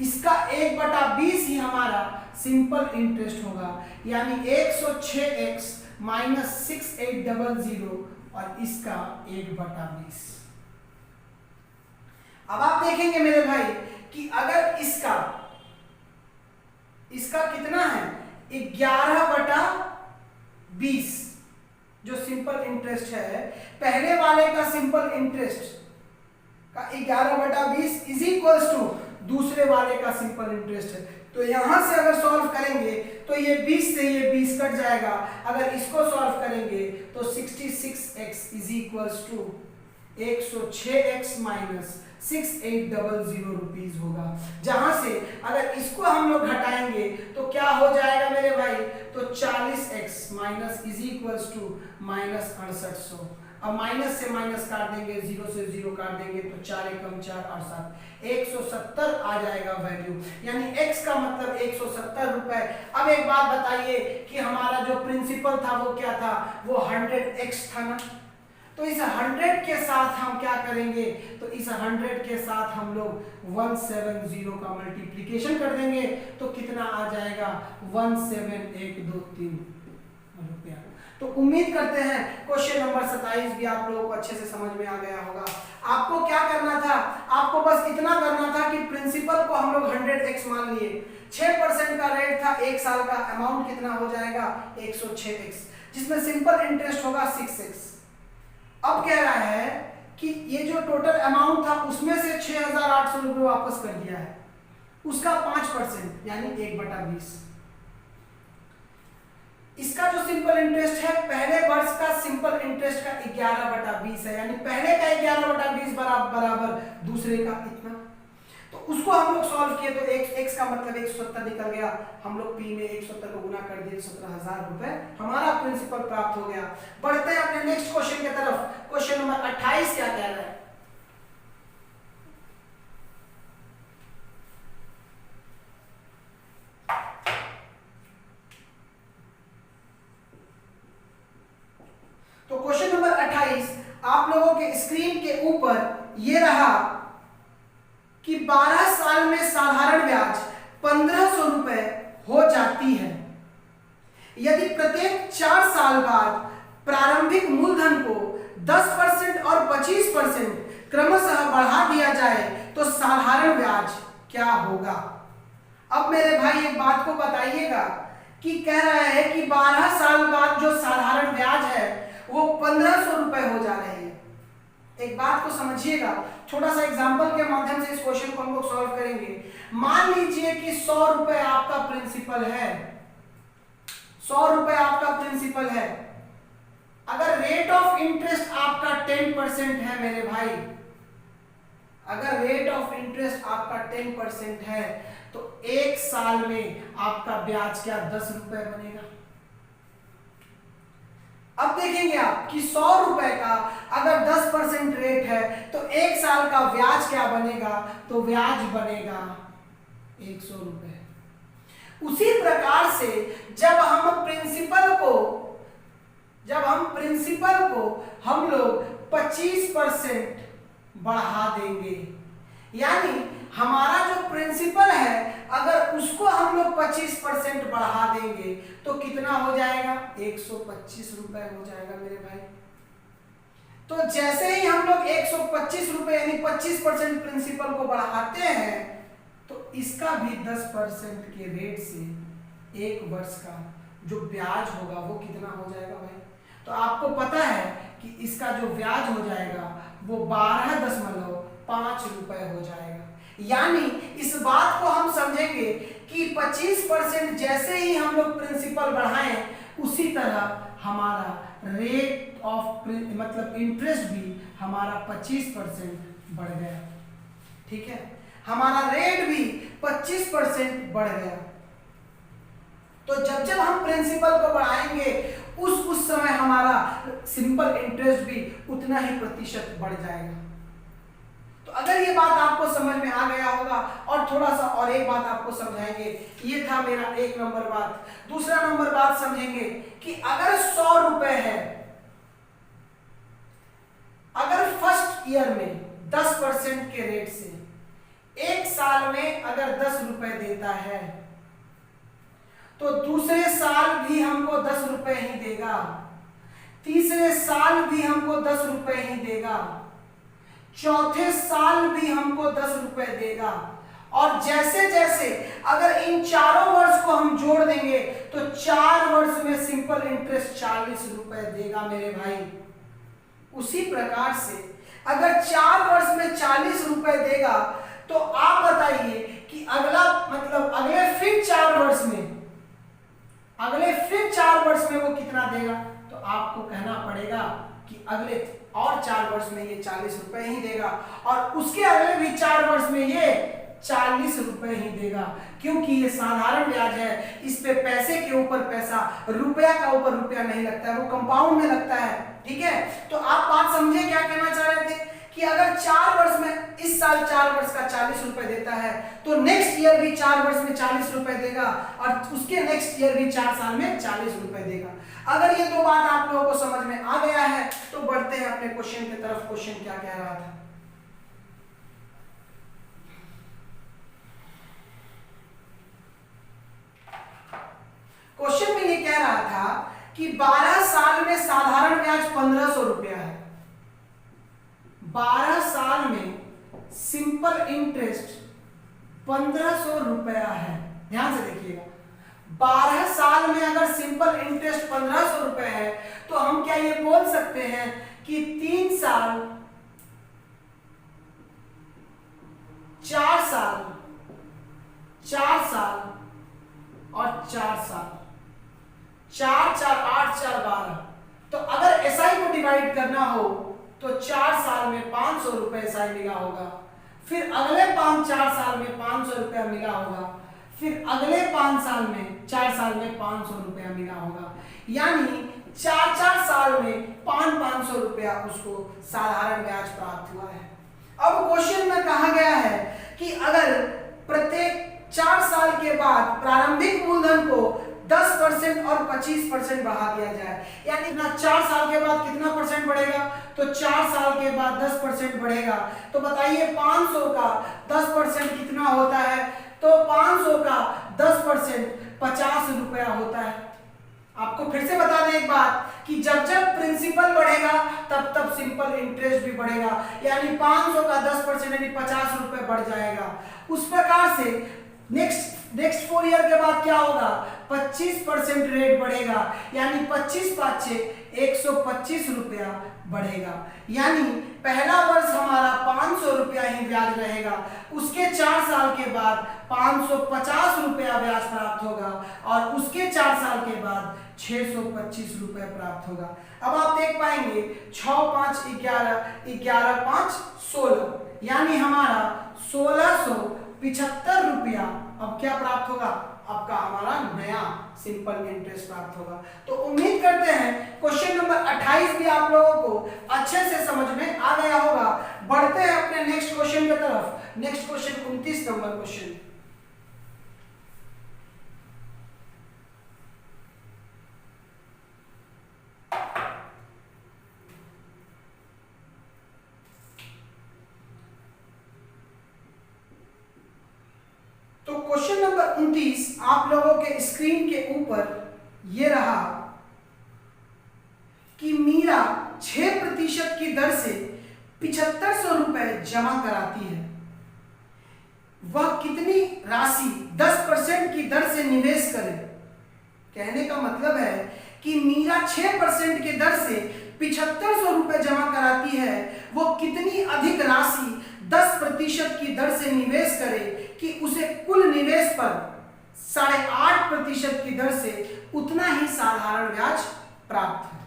इसका 1/20 ही हमारा सिंपल इंटरेस्ट होगा, यानी 106x माइनस 6800 और इसका 1/20। अब आप देखेंगे मेरे भाई कि अगर इसका कितना है 11/20 जो सिंपल इंटरेस्ट है, पहले वाले का सिंपल इंटरेस्ट का 11/20 इज इक्वल्स टू दूसरे वाले का सिंपल इंटरेस्ट है। तो यहां से अगर सॉल्व करेंगे तो ये 20 से ये 20 कट जाएगा, अगर इसको सॉल्व करेंगे तो 66x is equals to 106x minus 6800 rupees होगा। जहां से अगर इसको हम लोग घटाएंगे तो क्या हो जाएगा मेरे भाई, तो 40x minus is equals to minus 6800। अब माइनस से माइनस काट देंगे, 0 से 0 काट देंगे तो 4 एकम 4 और 7 170 आ जाएगा वैल्यू, यानी x का मतलब 170 रुपए। अब एक बात बताइए कि हमारा जो प्रिंसिपल था वो क्या था, वो 100x था ना। तो इस 100 के साथ हम क्या करेंगे, तो इस 100 के साथ हम लोग 170 का मल्टीप्लिकेशन कर देंगे तो कितना आ जाएगा 17123 रुपया। तो उम्मीद करते हैं क्वेश्चन नंबर 27 भी आप लोगों को अच्छे से समझ में आ गया होगा। आपको क्या करना था, आपको बस इतना करना था कि प्रिंसिपल को हम लोग 100x मान लिए, 6% का रेट था, एक साल का अमाउंट कितना हो जाएगा 106x, जिसमें सिंपल इंटरेस्ट होगा 6x। अब कह रहा है कि ये जो टोटल अमाउंट था उसमें से 6800 रुपये वापस कर दिया है, उसका 5% यानी 1/20। इसका जो सिंपल इंटरेस्ट है पहले वर्ष का सिंपल इंटरेस्ट का 11/20 है, यानी पहले का 11/20 बराबर दूसरे का इतना। तो उसको हम लोग सॉल्व किए तो x का मतलब 170 निकल गया, हम लोग p में 170 को गुना कर दिए, 17,000 रुपए हमारा प्रिंसिपल प्राप्त हो गया। बढ़ते हैं अपने नेक्स्ट क्वेश्चन की तरफ। क्वेश्चन नंबर 28 क्या कह रहा है? तो क्वेश्चन नंबर 28 आप लोगों के स्क्रीन के ऊपर ये रहा कि 12 साल में साधारण ब्याज 1500 रुपए हो जाती है यदि प्रत्येक 4 साल बाद प्रारंभिक मूलधन को 10% और 25% क्रमशः बढ़ा दिया जाए तो साधारण ब्याज क्या होगा? अब मेरे भाई एक बात को बताइएगा कि कह रहा है कि 12 साल बाद जो साधारण ब्याज है वो 1500 रुपए हो जा रही है। एक बात को समझिएगा, छोटा सा एग्जांपल के माध्यम से इस क्वेश्चन को हम लोग सॉल्व करेंगे। मान लीजिए कि 100 रुपए आपका प्रिंसिपल है, 100 रुपए आपका प्रिंसिपल है। अगर रेट ऑफ इंटरेस्ट आपका 10% है मेरे भाई, अगर रेट ऑफ इंटरेस्ट आपका 10% है तो एक साल में आपका ब्याज क्या 10 रुपए बनेगा? अब देखेंगे आप कि 100 रुपए का अगर 10% रेट है तो एक साल का ब्याज क्या बनेगा? तो ब्याज बनेगा 100 रुपए। उसी प्रकार से जब हम प्रिंसिपल को हम लोग 25% बढ़ा देंगे, यानी हमारा जो प्रिंसिपल है अगर उसको हम लोग 25% बढ़ा देंगे तो कितना हो जाएगा? 125 रुपए हो जाएगा मेरे भाई। तो जैसे ही हम लोग 125 रुपए यानी 25% प्रिंसिपल को बढ़ाते हैं तो इसका भी 10% के रेट से एक वर्ष का जो ब्याज होगा वो कितना हो जाएगा भाई? तो आपको पता है कि इसका जो ब्याज हो जाएगा वो 12.5 रुपए हो जाएगा। यानी इस बात को हम समझेंगे कि 25% जैसे ही हम लोग प्रिंसिपल बढ़ाएं उसी तरह हमारा रेट ऑफ मतलब इंटरेस्ट भी हमारा 25% बढ़ गया। ठीक है, हमारा रेट भी 25% बढ़ गया। तो जब जब हम प्रिंसिपल को बढ़ाएंगे उस समय हमारा सिंपल इंटरेस्ट भी उतना ही प्रतिशत बढ़ जाएगा। तो अगर ये बात आपको समझ में आ गया होगा, और थोड़ा सा और एक बात आपको समझाएंगे। ये था मेरा 1 नंबर बात। दूसरा नंबर बात समझेंगे कि अगर 100 रुपए है, अगर फर्स्ट ईयर में 10% के रेट से एक साल में अगर 10 रुपए देता है तो दूसरे साल भी हमको 10 रुपए ही देगा, तीसरे साल भी हमको 10 रुपए ही देगा, चौथे साल भी हमको 10 रुपए देगा। और जैसे जैसे अगर इन चारों वर्ष को हम जोड़ देंगे तो 4 वर्ष में सिंपल इंटरेस्ट 40 रुपए देगा मेरे भाई। उसी प्रकार से अगर 4 वर्ष में 40 रुपए देगा तो आप बताइए कि अगला मतलब अगले फिर 4 वर्ष में वो कितना देगा? तो आपको कहना पड़ेगा कि अगले और 4 वर्ष में ये 40 रुपए ही देगा और उसके अगले भी 4 वर्ष में ये 40 रुपए ही देगा, क्योंकि ये साधारण ब्याज है। इस पे पैसे के ऊपर पैसा, रुपया का ऊपर रुपया नहीं लगता है, वो कंपाउंड में लगता है। ठीक है, तो आप बात समझे क्या कहना चाह रहे थे कि अगर 4 वर्ष में इस साल 4 वर्ष का 40 रुपए देता है तो नेक्स्ट ईयर भी 4 वर्ष में 40 रुपए देगा और उसके नेक्स्ट ईयर भी 4 साल में 40 रुपए देगा। अगर ये दो बात आप लोगों को समझ में आ गया है तो बढ़ते हैं अपने क्वेश्चन की तरफ। क्वेश्चन क्या कह रहा था? क्वेश्चन में ये कह रहा था कि 12 साल में साधारण ब्याज 1500 रुपया है, 12 साल में सिंपल इंटरेस्ट 1500 रुपया है। ध्यान से देखिएगा, 12 साल में अगर सिंपल इंटरेस्ट 1500 रुपए है तो हम क्या ये बोल सकते हैं कि 3 साल 4 साल 4 साल और 4 साल 4 4 8 4 12। तो अगर एसआई को डिवाइड करना हो तो 4 साल में 500 रुपए एसआई मिला होगा, फिर अगले 4 साल में 500 रुपया मिला होगा, फिर अगले 5 साल में 4 साल में 500 रुपया मिला होगा, यानी 4 साल में 500 रुपया उसको साधारण ब्याज प्राप्त हुआ है। अब क्वेश्चन में कहा गया है कि अगर प्रत्येक 4 साल के बाद प्रारंभिक मूलधन को 10% और 25% बढ़ा दिया जाए, यानी 4 साल के बाद कितना परसेंट बढ़ेगा, तो 4 साल के बाद 10% बढ़ेगा। तो बताइए 500 का 10% कितना होता है, तो 500 का 10% 50 रुपया होता है। आपको फिर से बता दें एक बात कि जब जब प्रिंसिपल बढ़ेगा तब तब सिंपल इंटरेस्ट भी बढ़ेगा, यानी 500 का 10% यानी 50 रुपए बढ़ जाएगा। उस प्रकार से नेक्स्ट 4 ईयर के बाद क्या होगा, 25% रेट बढ़ेगा, यानी 25 पाँचे 125 रुपया बढ़ेगा, यानी पहला वर्ष हमारा 500 रुपया ही ब्याज रहेगा, उसके 4 साल के बाद 550 रुपया ब्याज प्राप्त होगा और उसके 4 साल के बाद 625 रुपया प्राप्त होगा। अब आप देख पाएंगे 6 5 11 11 5 16, यानी हमारा 1675 रुपया अब क्या प्राप्त होगा, आपका हमारा नया सिंपल इंटरेस्ट प्राप्त होगा। तो उम्मीद करते हैं क्वेश्चन नंबर 28 भी आप लोगों को अच्छे से समझ में आ गया होगा। बढ़ते हैं अपने नेक्स्ट क्वेश्चन की तरफ। Next question 29 number question. तो क्वेश्चन नंबर 29 आप लोगों के स्क्रीन के ऊपर ये रहा कि मीरा 6% की दर से 7500 रुपए जमा कराती है, वह कितनी राशि 10% की दर से निवेश करे। कहने का मतलब है कि मीरा 6% की दर से 7500 रुपए जमा कराती है, वो कितनी अधिक राशि 10% की दर से निवेश करे कि उसे कुल निवेश पर 8.5% की दर से उतना ही साधारण ब्याज प्राप्त है।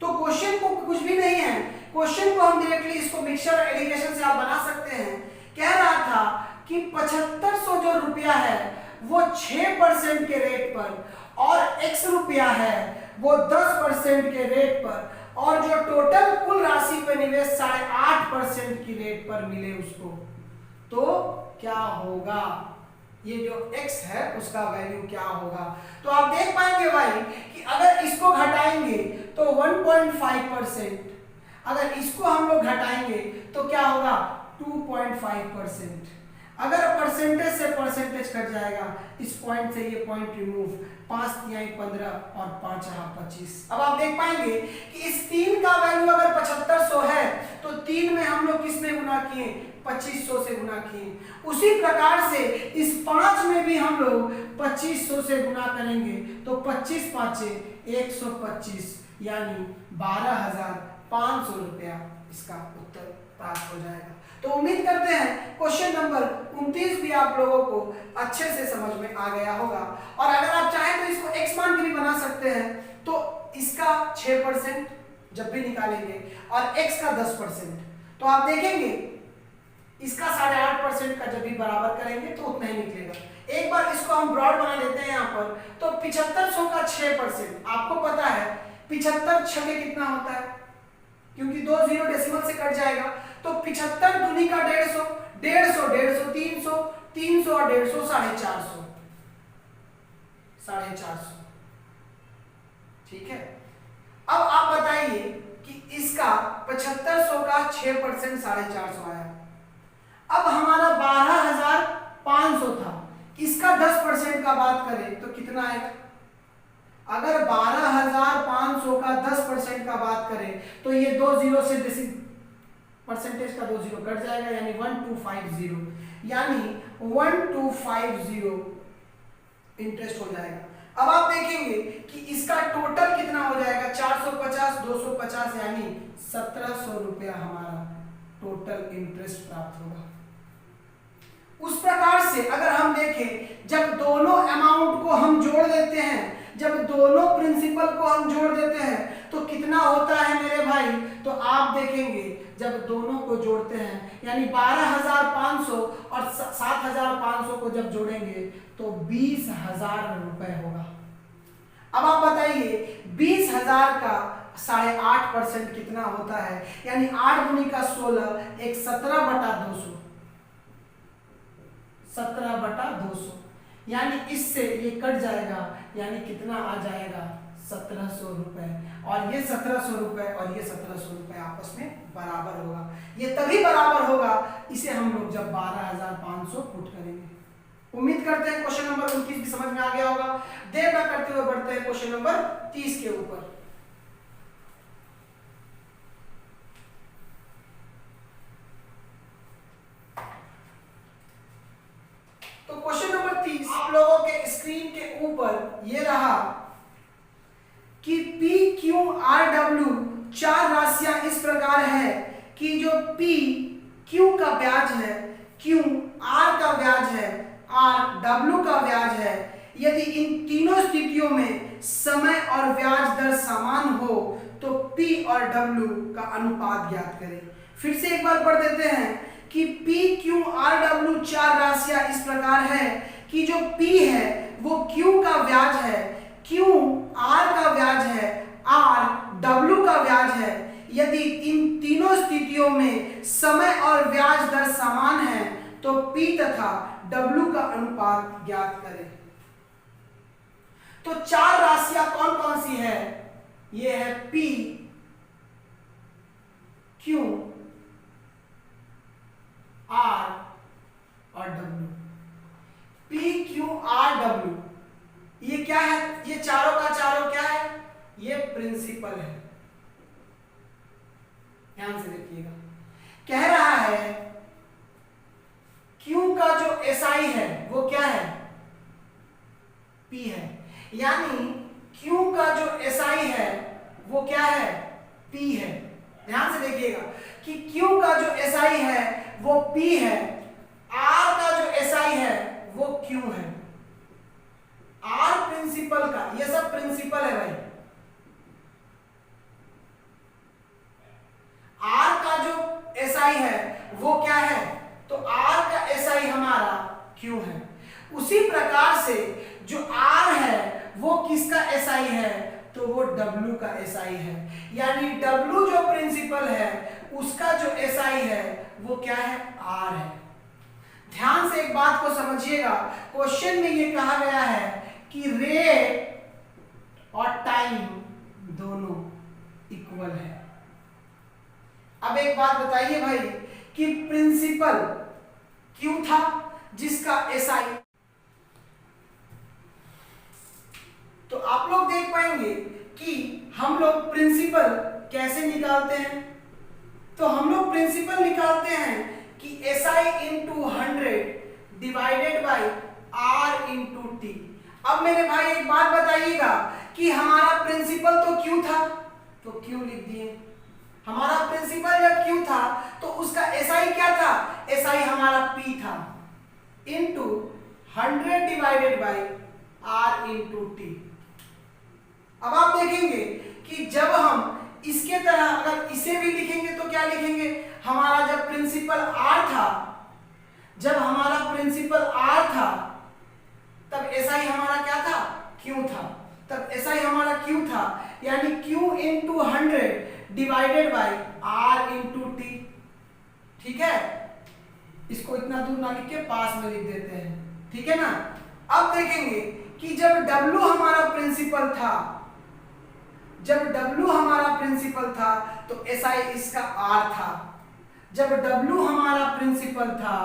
तो क्वेश्चन को कुछ भी नहीं है, क्वेश्चन को हम डायरेक्टली इसको मिक्सचर एलिगेशन से आप बना सकते हैं। कह रहा था कि 7500 जो रुपया है वो 6% के रेट पर और x रुपया है वो 10% के रेट पर, और जो टोटल कुल राशि पे निवेश 8.5% की रेट पर मिले उसको, तो क्या होगा, ये जो x है उसका वैल्यू क्या होगा। तो आप देख पाएंगे भाई कि अगर इसको घटाएंगे तो 1.5%, अगर इसको हम लोग घटाएंगे तो क्या होगा 2.5%। अगर परसेंटेज से परसेंटेज कट जाएगा, इस पॉइंट से ये पॉइंट रिमूव, 5 तिहाई 15 और 5 रहा 25। अब आप देख पाएंगे कि इस 3 का वैल्यू अगर 7500 है तो 3 में हम लोग किस में गुना किए, 2500 से गुना किए। उसी प्रकार से इस 5 में भी हम लोग 2500 से गुना करेंगे तो 25 पाँचे 125, यानी 12,500 रुपया इसका उत्तर प्राप्त हो जाएगा। तो उम्मीद करते हैं क्वेश्चन नंबर 29 भी आप लोगों को अच्छे से समझ में आ गया होगा। और अगर आप चाहें तो इसको x मान के भी बना सकते हैं, तो इसका 6% जब भी निकालेंगे और x का 10%, तो आप देखेंगे इसका 8.5% का जब भी बराबर करेंगे तो उतना ही निकलेगा। एक बार इसको हम ब्रॉड बना लेते हैं यहाँ पर, तो 7500 का 6%, आपको पता है 75 छके कितना होता है, क्योंकि 2 0 डेसिमल से कट जाएगा, तो 75 दूनी का 150, 150 150 300, 300 और 150 450, 450। ठीक है, अब आप बताइए कि इसका 7500 का 6% 450 आया। अब हमारा 12,500 था, इसका 10% का बात करें तो कितना आएगा। अगर 12,500 का 10% का बात करें तो ये 2 0 से परसेंटेज का 2 0 कट जाएगा, यानी 1250, यानी 1250 इंटरेस्ट हो जाएगा। अब आप देखेंगे कि इसका टोटल कितना हो जाएगा, 450 250, यानी 1700 रुपया हमारा टोटल इंटरेस्ट प्राप्त होगा। उस प्रकार से अगर हम देखें, जब दोनों अमाउंट को हम जोड़ देते हैं, जब दोनों प्रिंसिपल को हम जोड़ देते हैं तो कितना होता है मेरे भाई, तो आप देखेंगे जब दोनों को जोड़ते हैं, यानी 12,500 और 7,500 को जब जोड़ेंगे तो 20,000 रुपए होगा। अब आप बताइए 20,000 का 8.5% कितना होता है, यानी 8 गुनी का 16 एक 17/200, 17/200, यानी इससे ये कट जाएगा, यानी कितना आ जाएगा 1700 रुपए। और ये 1700 रुपए और ये 1700 रुपए आपस में बराबर होगा। ये तभी बराबर होगा इसे हम लोग जब 12,500 पुट करेंगे। उम्मीद करते हैं क्वेश्चन नंबर 29 भी समझ में आ गया होगा। देर न करते हुए बढ़ते हैं क्वेश्चन नंबर 30 के ऊपर। तो क्वेश्चन नंबर 30 आप लोगों के स्क्रीन के ऊपर ये रहा कि P Q R W 4 राशियां इस प्रकार है कि जो P Q का ब्याज है, Q R का ब्याज है, R W का ब्याज है। यदि इन तीनों स्थितियों में समय और ब्याज दर समान हो तो P और W का अनुपात ज्ञात करें। फिर से एक बार पढ़ देते हैं कि P Q R W 4 राशियां इस प्रकार है कि जो P है वो Q का ब्याज है, Q R का ब्याज है, R W का ब्याज है। यदि इन तीनों स्थितियों में समय और ब्याज दर समान है तो P तथा W का अनुपात ज्ञात करें। तो 4 राशियां कौन कौन सी है? ये है P Q R और W। P Q R W ये क्या है? ये चारों का चारों क्या है? ये प्रिंसिपल है। ध्यान से देखिएगा, कह रहा है Q का जो SI है वो क्या है? P है, यानी Q का जो SI है वो क्या है? P है। ध्यान से देखिएगा कि Q का जो SI है वो P है, R का जो SI है वो Q है। R प्रिंसिपल का, ये सब प्रिंसिपल है भाई। R का जो SI है वो क्या है? तो R का SI हमारा Q है। उसी प्रकार से जो R है वो किसका SI है? तो वो W का SI है, यानी W जो प्रिंसिपल है उसका जो SI है वो क्या है? R है। ध्यान से एक बात को समझिएगा, क्वेश्चन में ये कहा गया है कि रेट और टाइम दोनों इक्वल है। अब एक बात बताइए भाई कि प्रिंसिपल Q था जिसका SI, तो आप लोग देख पाएंगे कि हम लोग प्रिंसिपल कैसे निकालते हैं। तो हम लोग प्रिंसिपल निकालते हैं कि SI into 100 divided by R into T। अब मेरे भाई एक बात बताइएगा कि हमारा प्रिंसिपल तो Q था, तो Q लिख दिए। हमारा प्रिंसिपल जब Q था तो उसका SI क्या था? SI हमारा P था, into 100 divided by R into T। अब आप देखेंगे कि जब हम इसके तरह अगर इसे भी लिखेंगे तो क्या लिखेंगे? हमारा जब प्रिंसिपल R था, जब हमारा प्रिंसिपल R था तब SI हमारा क्या था? Q था। तब SI हमारा Q था, यानी Q into 100 divided by R into T। ठीक है, इसको इतना दूर ना लिख के पास में लिख देते हैं, ठीक है ना। अब देखेंगे कि जब W हमारा प्रिंसिपल था, जब W हमारा प्रिंसिपल था तो SI इसका R था। जब W हमारा प्रिंसिपल था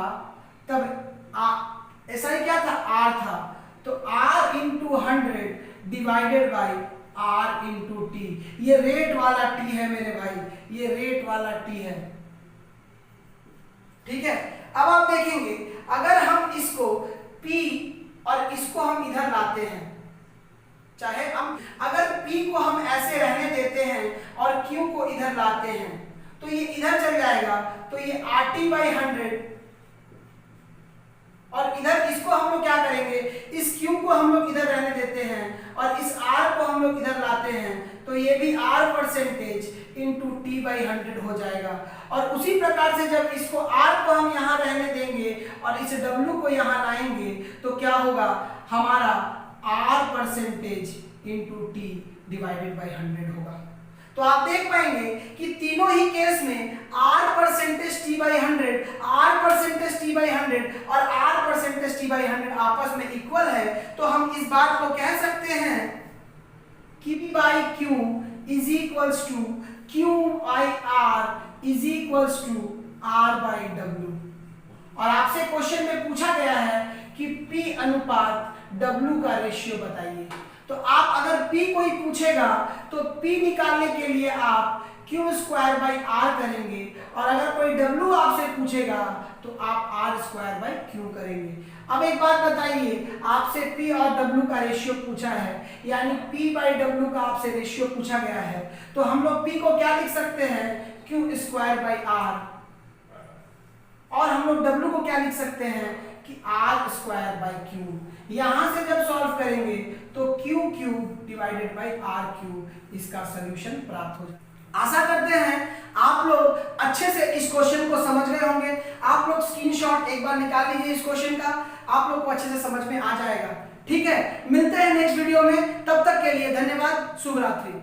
तब SI क्या था? R था। तो R into 100 divided by R into T। ये रेट वाला T है मेरे भाई, ये रेट वाला T है। ठीक है, अब आप देखेंगे अगर हम इसको P और इसको हम इधर लाते हैं, चाहे हम अगर P को हम ऐसे रहने देते हैं और Q को इधर लाते हैं तो ये इधर चल जाएगा, तो ये RT/100 और इधर इसको हम लोग क्या करेंगे? इस Q को हम लोग इधर रहने देते हैं और इस R को हम लोग इधर लाते हैं, तो ये भी R percentage into T by 100 हो जाएगा। और उसी प्रकार से जब इसको आर को हम यहाँ रहने देंगे और इसे डब्ल्यू को यहाँ लाएंगे तो क्या होगा, हमारा R percentage into T divided by 100 होगा। तो आप देख पाएंगे कि तीनों ही केस में r percentage T by 100, r percentage T by 100 और r परसेंटेज टी बाई 100 आपस में इक्वल है। तो हम इस बात को कह सकते हैं कि p by Q is equals to Q by R is equals to r by w। और आपसे क्वेश्चन में पूछा गया है कि p अनुपात w का रेशियो बताइए। तो आप अगर P कोई पूछेगा तो P निकालने के लिए आप Q स्क्वायर बाई R करेंगे, और अगर कोई W आपसे पूछेगा तो आप R स्क्वायर बाई Q करेंगे। अब एक बात बताइए, आपसे P और W का रेशियो पूछा है, यानी P बाई W का आपसे रेशियो पूछा गया है, तो हम लोग P को क्या लिख सकते हैं, Q स्क्वायर बाई R, और हम लोग W को क्या लिख सकते हैं कि R स्क्वायर बाई Q। यहां से जब सॉल्व करेंगे तो Q cube divided by R cube इसका सॉल्यूशन प्राप्त हो जाएगा। आशा करते हैं आप लोग अच्छे से इस क्वेश्चन को समझ गए होंगे। आप लोग स्क्रीनशॉट एक बार निकाल लीजिए इस क्वेश्चन का, आप लोग को अच्छे से समझ में आ जाएगा। ठीक है, मिलते हैं नेक्स्ट वीडियो में, तब तक के लिए धन्यवाद, शुभ रात्रि।